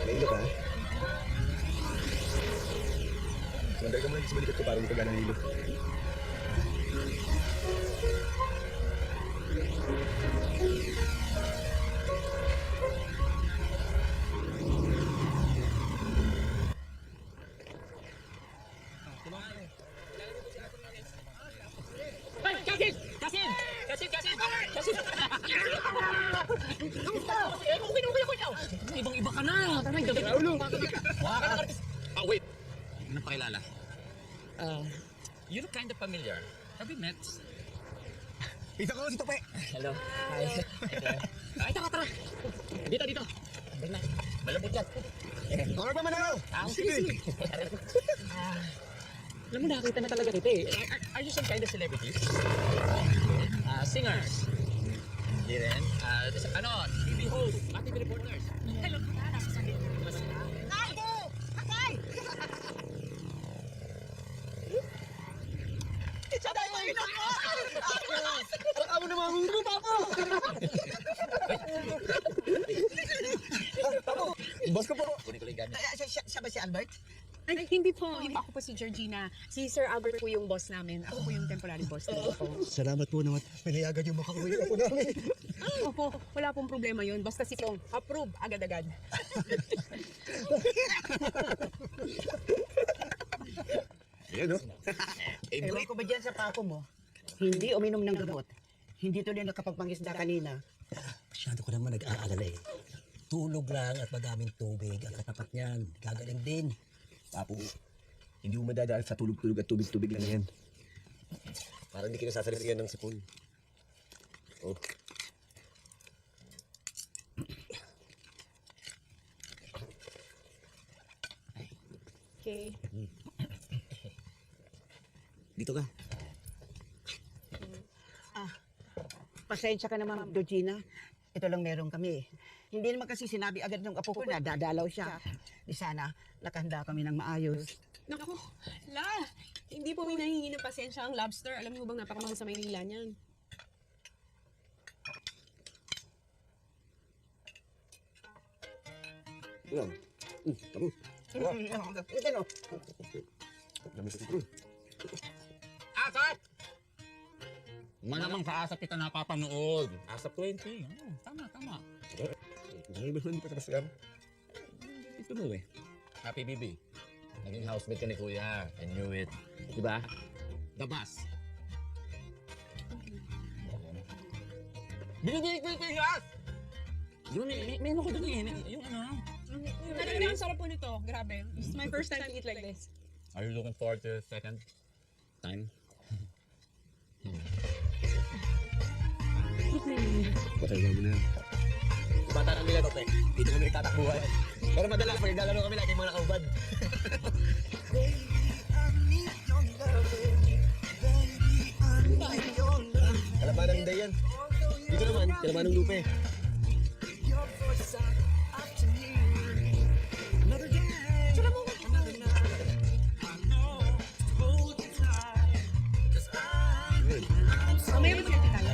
Nailo ka? Sandali ka muna sa balikat ko para hindi ka gana nilo. Ibang-iba ka na. Tanay, gabi. Wait. Anong pakilala? You look kind of familiar. Have we met? Pisa ko si Tope! Hello. Hi. Ay, tara. Dito. Malambot yan. Honor ba manalo? Sige. Alam mo, nakakita na talaga kita eh. Are you some kind of celebrities? Singers? Hindi rin. TV host, TV reporters. Hello, nasa sabi. Ako na mga grupo ako! Boss ko po. Kunin ko lang yung gamit. Siya ba si Albert? Ay, hindi po. Hindi ako po si Georgina. Si Sir Albert po yung boss namin. Ako po yung temporary boss nila po. Salamat po naman. Pinayagan yung makauwi ako namin. Opo, wala pong problema yun. Basta si Pong, approve agad-agad. Ayan, no? Ewan ko ba dyan sa pako mo? Hindi uminom ng gamot. Hindi tuloy nakapagpangisda kanina. Masyado ko naman nag-aalala eh. Tulog lang at madaming tubig ang katapat niyan. Gagaling din. Papo, hindi mo madadaan sa tulog-tulog at tubig-tubig lang yan. Parang hindi kinasasalisayan ng sipon. Oh. Okay. Dito ka. Pasensya ka naman, Georgina. Ito lang meron kami. Hindi naman kasi sinabi agad ng apo ko na dadalaw siya. Di sana, nakahanda kami ng maayos. Naku, La, hindi po may nahingi ng pasensya ang lobster. Alam niyo bang napakamahal sa Maynila niyan? Ayan. Tamo. Ito no. Lamis ito. Asap! Malamang sa asap kita napapanood. Asap 20. Oh, tama, tama. Hindi ba hindi pa tapos yan? Ito mo eh. Happy BB. Naging housemate ka ni Kuya. I knew it. Diba? The bus. Binibigas! Yung may ano ko doon eh. Yung ano. Talaga ang sarap po nito. Grabe. This is my first time to eat like this. Are you looking forward to the second time? Patay mo na yan. Bata ng Milagot eh. Dito kami nagtatakbuhan. Pero madalas, pag naglalaro kami lagi mga nakaubad. Kalaban ng Dayan. Dito naman, kalaban ng Lupe. Mamaya ba sila tayo?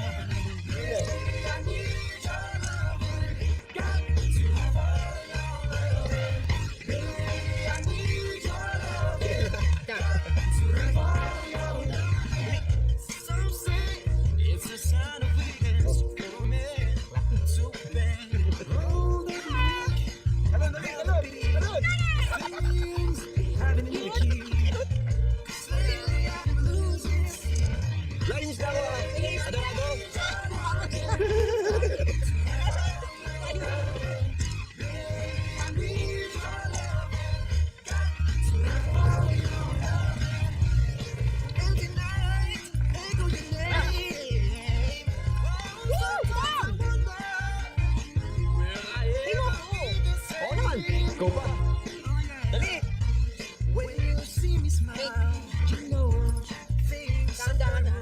Lines na ako! Adorado! Oo naman! Go ba? Dali! Dahan-dahan ha.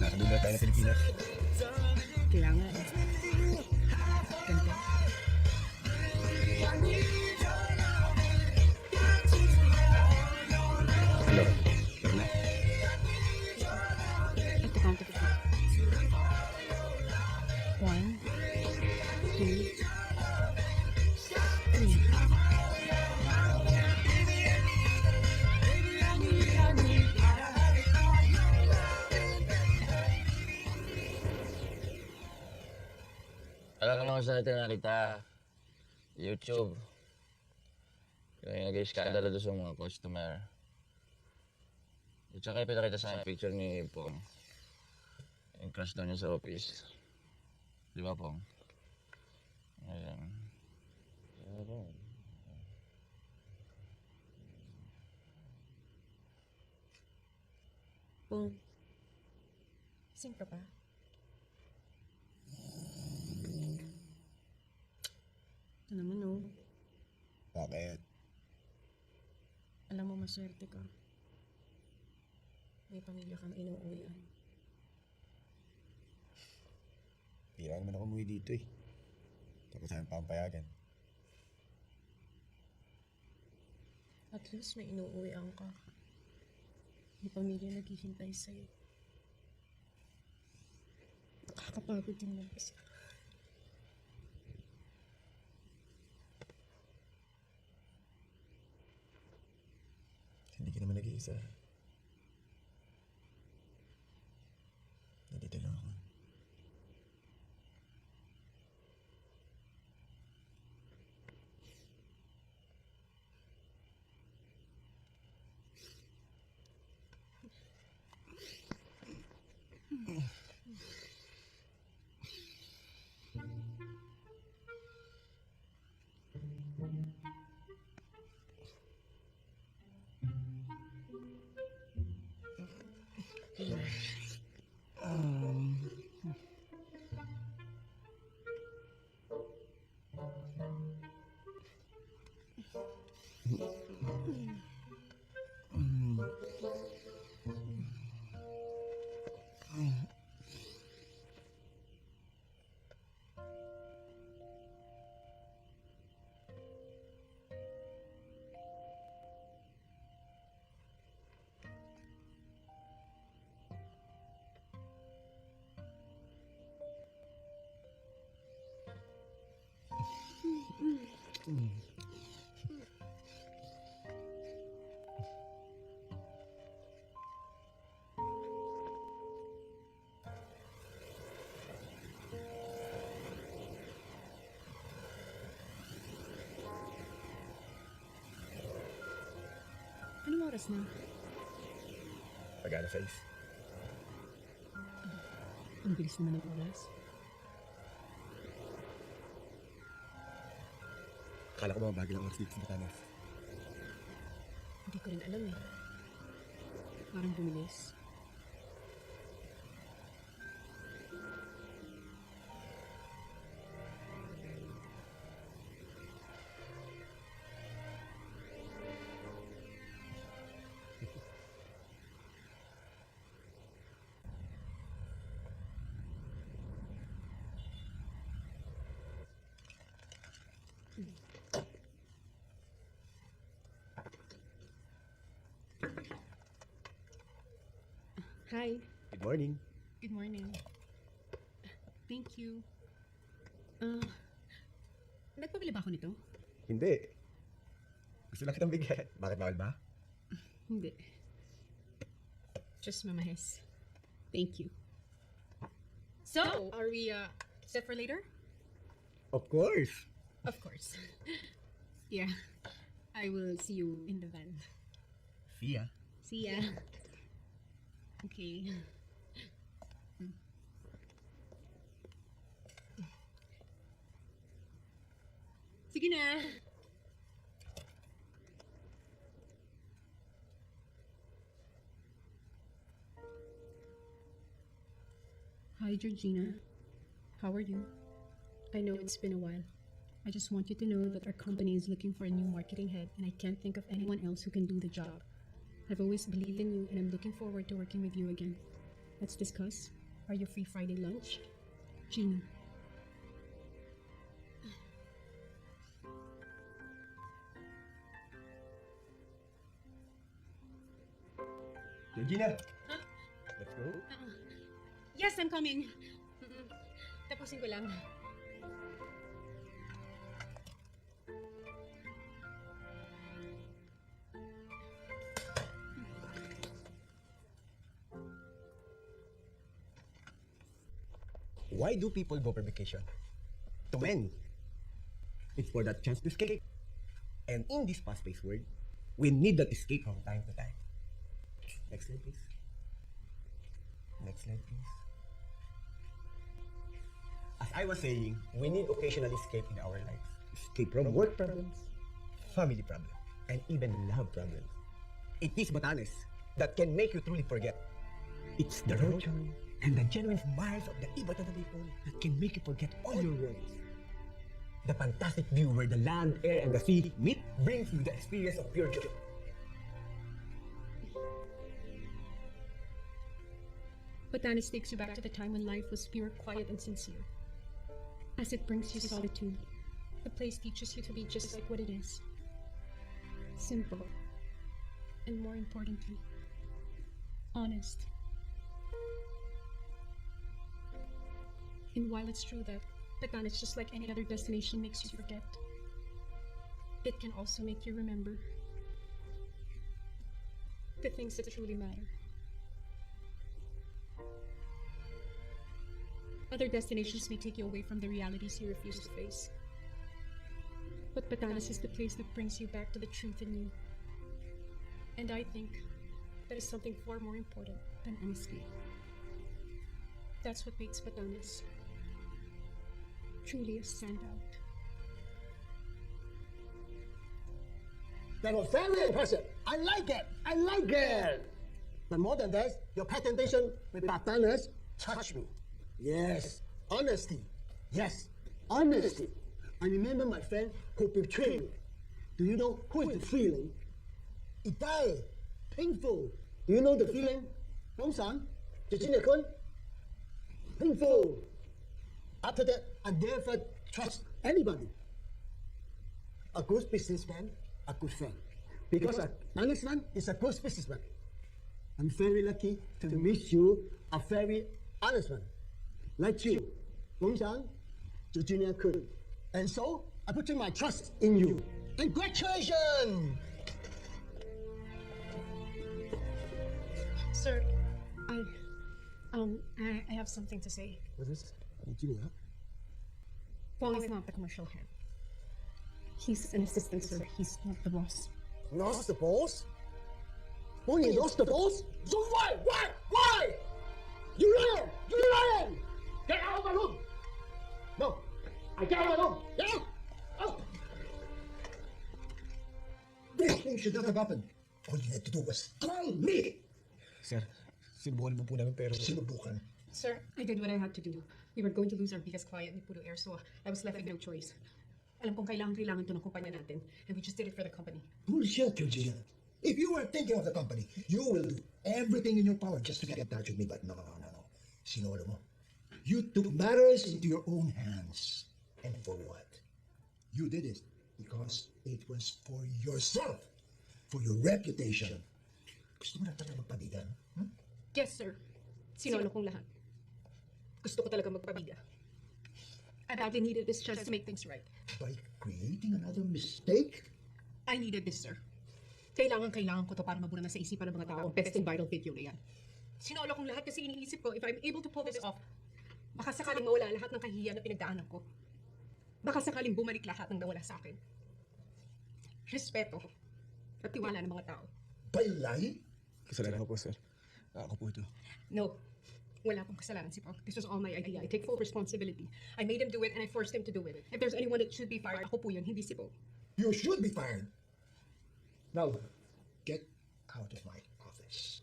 Nakadula tayo ng Pilipinas. Kailangan. Ganda. Hello. Karna. Ito, count it. 1, 2, 3. Alam ka naman sa natin nakita. YouTube. Kaya nag-iskandalo doon sa mga customer. At saka ipinakita sa akin picture ni Pong. Yung crush daw niya sa office. Di ba, Pong? Ayan. Ayan, Pong. Pong. Sing ka pa? Ito naman, oh. Bakit? Alam mo, maswerte ka. May pamilya kang inuuwian. Hindi lang naman ako umuwi dito eh. Tapos tayong pampayagan. At least may inuuwian ka. May pamilya naghihintay sa'yo. Nakakapagod din mag-isa. Hindi ka naman nag-iisa. Nandito lang ako. Anong oras na? Pag-alas 6. Ang bilis naman ng oras. Akala ko ba mabagil ang oras dito sa Batanes? Hindi ko rin alam eh. Parang bumilis. Hi. Good morning. Good morning. Thank you. Nagpabili ba ako nito? Hindi. Gusto lang kitang bigyan. Bakit bawal ba? Hindi. Just mamahis. Thank you. So, are we set for later? Of course. Of course. Yeah. I will see you in the van. See ya. See ya. Okay. Sige na. Hi, Georgina. How are you? I know it's been a while. I just want you to know that our company is looking for a new marketing head, and I can't think of anyone else who can do the job. I've always believed in you, and I'm looking forward to working with you again. Let's discuss. Are you free Friday lunch? Gina. Georgina. Huh? Let's go. Yes, I'm coming. Tapusin ko lang. Why do people go for vacation? To win. It's for that chance to escape. And in this fast-paced world, we need that escape from time to time. Next slide, please. Next slide, please. As I was saying, we need occasional escape in our lives. Escape from work problems, family problems, and even love problems. It is Batanes that can make you truly forget. It's the road charm and the genuine smiles of the Iba Tata people that can make you forget all your worries. The fantastic view where the land, air, and the sea meet brings you the experience of pure joy. Batanes takes you back to the time when life was pure, quiet, and sincere. As it brings you solitude, the place teaches you to be just like what it is. Simple. And more importantly, honest. And while it's true that Batanes, just like any other destination, makes you forget, it can also make you remember the things that truly matter. Other destinations may take you away from the realities you refuse to face. But Batanes is the place that brings you back to the truth in you. And I think that is something far more important than honesty. That's what makes Batanes truly a standout. That was very impressive. I like it. I like it. But more than that, your presentation with Batanes touched me. Yes, honesty. Yes, honesty. I remember my friend who betrayed me. Do you know who is the feeling? Itay, painful. Do you know the feeling? Hong-san, Virginia Kun? Painful. After that, I never trust anybody. A good businessman, a good friend. Because an honest man is a good businessman. I'm very lucky to meet you, a very honest man. Like you, Hong-san, Virginia Kun. And so, I put my trust in you. Congratulations! Sir, I have something to say. What's this? Virginia? Fong is not the commercial head. He's an assistant, sir. He's not the boss. Not the boss? Only lost the boss? So why? Why? You liar! You liar! Get out of my room! No! I get out of my room! Get out! Out! This thing should not have happened. All you had to do was call me! Sir, sinubukan naman po namin pero... Sinubukan? Sir, I did what I had to do. We were going to lose our biggest client, Nipudo Air, so I was left with no choice. Alam kong kailangan to ng kumpanya natin, and we just did it for the company. Bullshit, Georgina. If you were thinking of the company, you will do everything in your power just to get in touch with me. But no. Sinolo mo. You took matters into your own hands. And for what? You did it because it was for yourself, for your reputation. Gusto mo na talaga magpabigan? Yes, sir. Sinolo kong lahat. Gusto ko talaga magpabiga. I badly needed this chance to make things right. By creating another mistake? I needed this, sir. Kailangan ko to para mabuna na sa isipan ng mga tao ang best and viral video na yan. Sinolo kong lahat kasi iniisip ko, if I'm able to pull this off, baka sakaling mawala lahat ng kahihiyan na pinagdaanan ko. Baka sakaling bumalik lahat ng nawala sa akin. Respeto at tiwala ng mga tao. By lying? Kasalanan ko po, sir. Ako po ito. No. Wala pong kasalanan si Pong. This was all my idea. I take full responsibility. I made him do it and I forced him to do it. If there's anyone that should be fired, ako po yun, hindi si Pong. You should be fired. Now, get out of my office.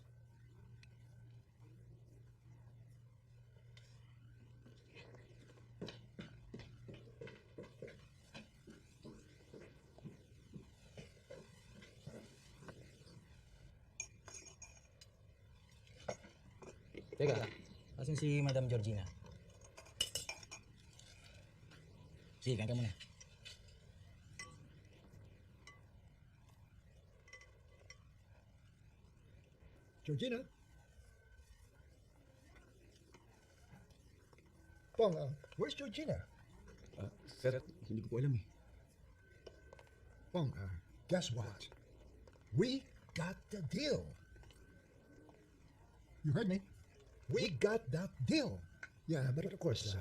Teka, asan si Madam Georgina? Sige, kain ka muna. Georgina? Pong, where's Georgina? Sir, hindi ko po alam eh. Pong, guess what? We got the deal. You heard me? We got that deal. Yeah, but of course,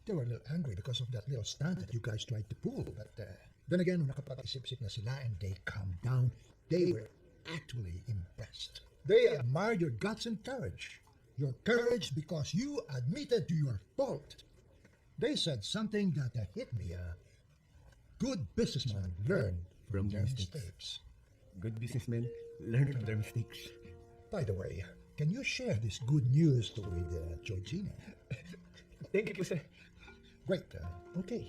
they were a little angry because of that little stunt that you guys tried to pull. But then again, nung nakapag-isip-isip na sila and they calmed down, they were actually impressed. They admired your guts and courage. Your courage because you admitted to your fault. They said something that hit me. Good businessmen learn from their mistakes. Good businessmen learn from their mistakes. By the way, can you share this good news with Georgina? Thank you po, sir. Great. Okay.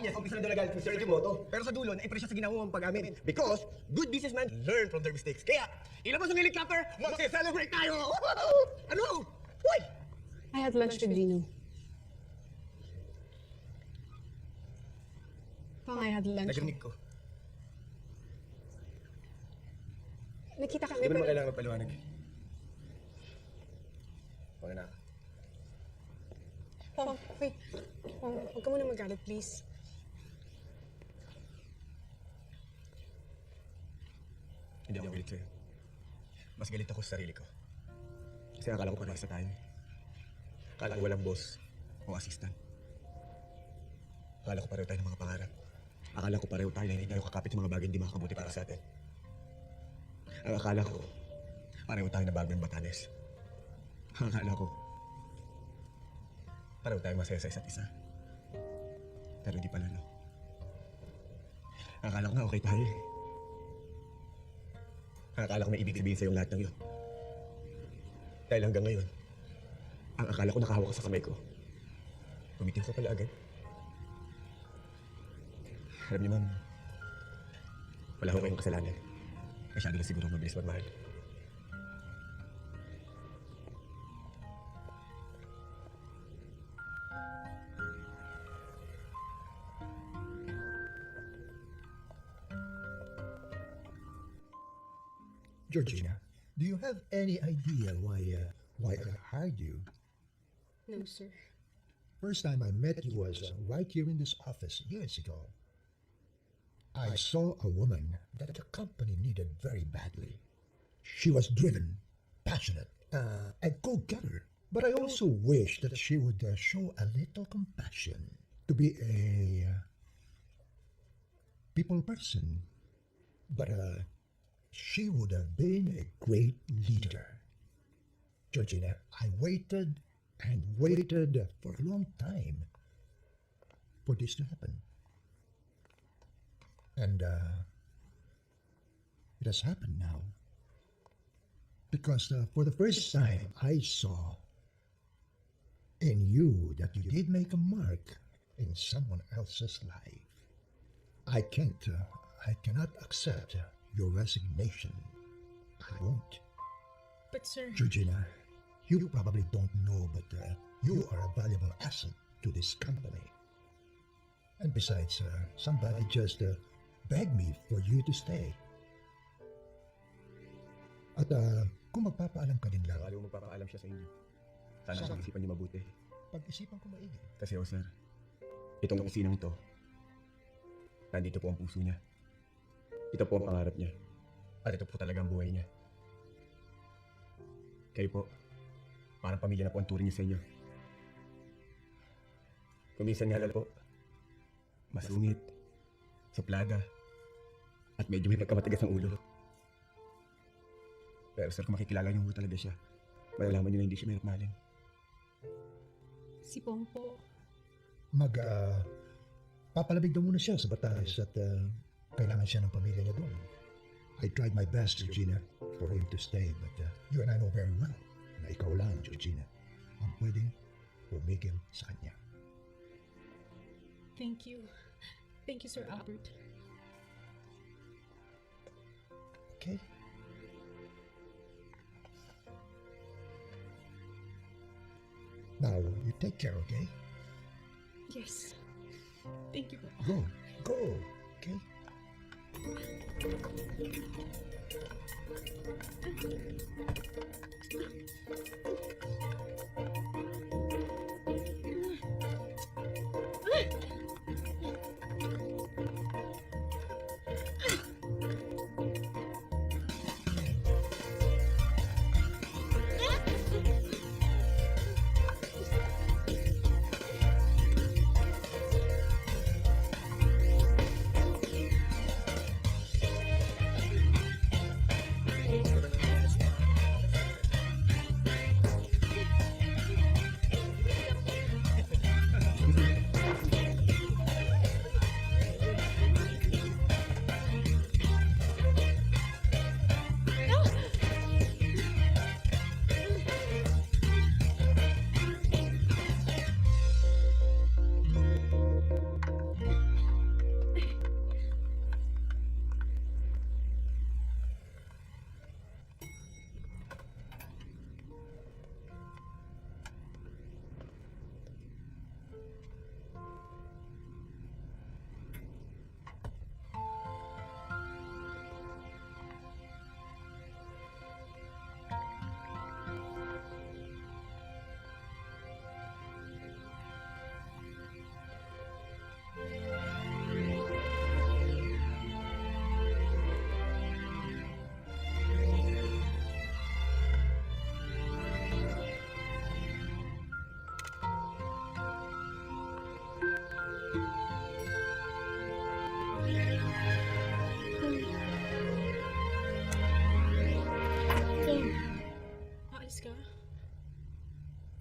niya, sa umpisa na nagalit si Sir Jimoto. Pero sa dulo, na-impress siya sa ginawa mong pag-amin. Because good businessmen learn from their mistakes. Kaya, ilabas ang helicopter, mag-celebrate tayo! Ano? Uy! I had lunch with Gino. Pang, I had lunch. Nagrinig ko. Nakita kami Hindi mo naman pero... kailangan magpaliwanag. Okay na. Pang, wait. Pang, huwag ka muna magalit, please. Hindi ako galit sa'yo. Mas galit ako sa sarili ko. Kasi akala ko parasa tayo. Akala ko walang boss o assistant. Akala ko pareho tayo ng mga pangarap. Akala ko pareho tayo na hindi tayo kakapit sa mga bagay hindi makakabuti para sa atin. Ang akala ko, pareho tayo na bago yung Batanes. Ang akala ko, pareho tayo masaya sa isa't isa. Pero hindi pala, no? Ang akala ko nga okay tayo eh. Ang akala ko may ibig sabihin sa'yo lahat ng yun. Dahil hanggang ngayon, ang akala ko nakahawak ka sa kamay ko. Tumiting ka pala agad. Alam niyo, ma'am, wala ko kayong kasalanan. Masyado na siguro mabilis magmahal. Georgina, do you have any idea why I hired you? No, sir. First time I met you was right here in this office years ago. I saw a woman that the company needed very badly. She was driven, passionate, a go-getter. But I also wish that she would show a little compassion, to be a people person. But she would have been a great leader. Georgina, I waited and waited for a long time for this to happen. And it has happened now. Because for the first time, I saw in you that you did make a mark in someone else's life. I cannot accept your resignation. I won't. But, sir... Georgina, you probably don't know, but you are a valuable asset to this company. And besides, somebody just begged me for you to stay. At kung magpapaalam ka din lang. Akala mo magpapaalam siya sa inyo. Sana pag-isipan niyo mabuti. Pag-isipan ko maigi. Kasi sir, itong opisinang ito, nandito po ang puso niya. Ito po ang pangarap niya. At ito po talaga ang buhay niya. Kayo po, parang pamilya na po ang turing niya sa inyo. Kuminsan nga lang po, masungit, suplada, at medyo may pagkamatigas ang ulo. Pero sir, kung makikilala niyo po talaga siya, malalaman niyo na hindi siya mahirap mahalin. Si Pong po. Papalabig daw muna siya sa Batanes at kailangan siya ng pamilya niya doon. I tried my best, Georgina, for him to stay, but you and I know very well na ikaw lang, Georgina, ang pwedeng umigil sa kanya. Thank you. Thank you, Sir Albert. Okay? Now, you take care, okay? Yes. Thank you. Go, okay?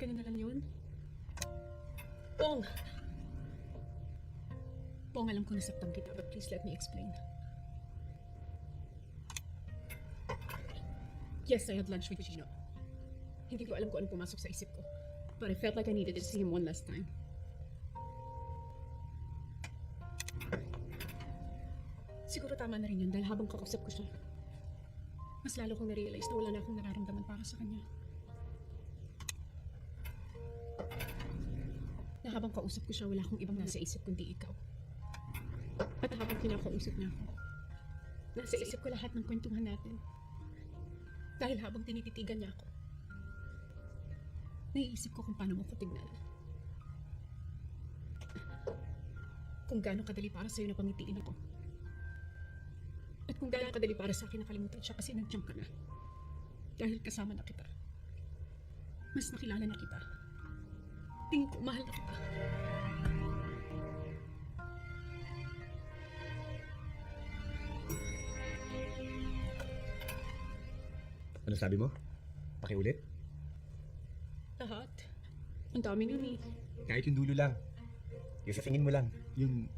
Ganun na lang yun? Pong! Pong, alam ko nasaktan kita, but please let me explain. Yes, I had lunch with Gino. Hindi ko alam kung ano pumasok sa isip ko. But I felt like I needed to see him one last time. Siguro tama na rin yun dahil habang kakausap ko siya, mas lalo kong na-realize na wala na akong nararamdaman para sa kanya. Na habang kausap ko siya, wala akong ibang nasa isip kundi ikaw. At habang kinakausap niya ako, nasa isip ko lahat ng kwentuhan natin. Dahil habang tinititigan niya ako, naiisip ko kung paano mo ko tignan. Kung gaano kadali para sa'yo na pangitiin ako. At kung gaano kadali para sa akin nakalimutan siya kasi nag-jump ka na. Dahil kasama na kita. Mas nakilala na kita. Tingin ko, mahal na kita. Ano sabi mo? Pakiulit? Lahat. Ang dami nun eh. Kahit yung dulo lang. Yung sa tingin mo lang. Yung...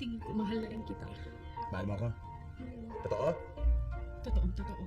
Tingin ko, mahal na rin kita. Mahal mo ako? Totoo? Totoo.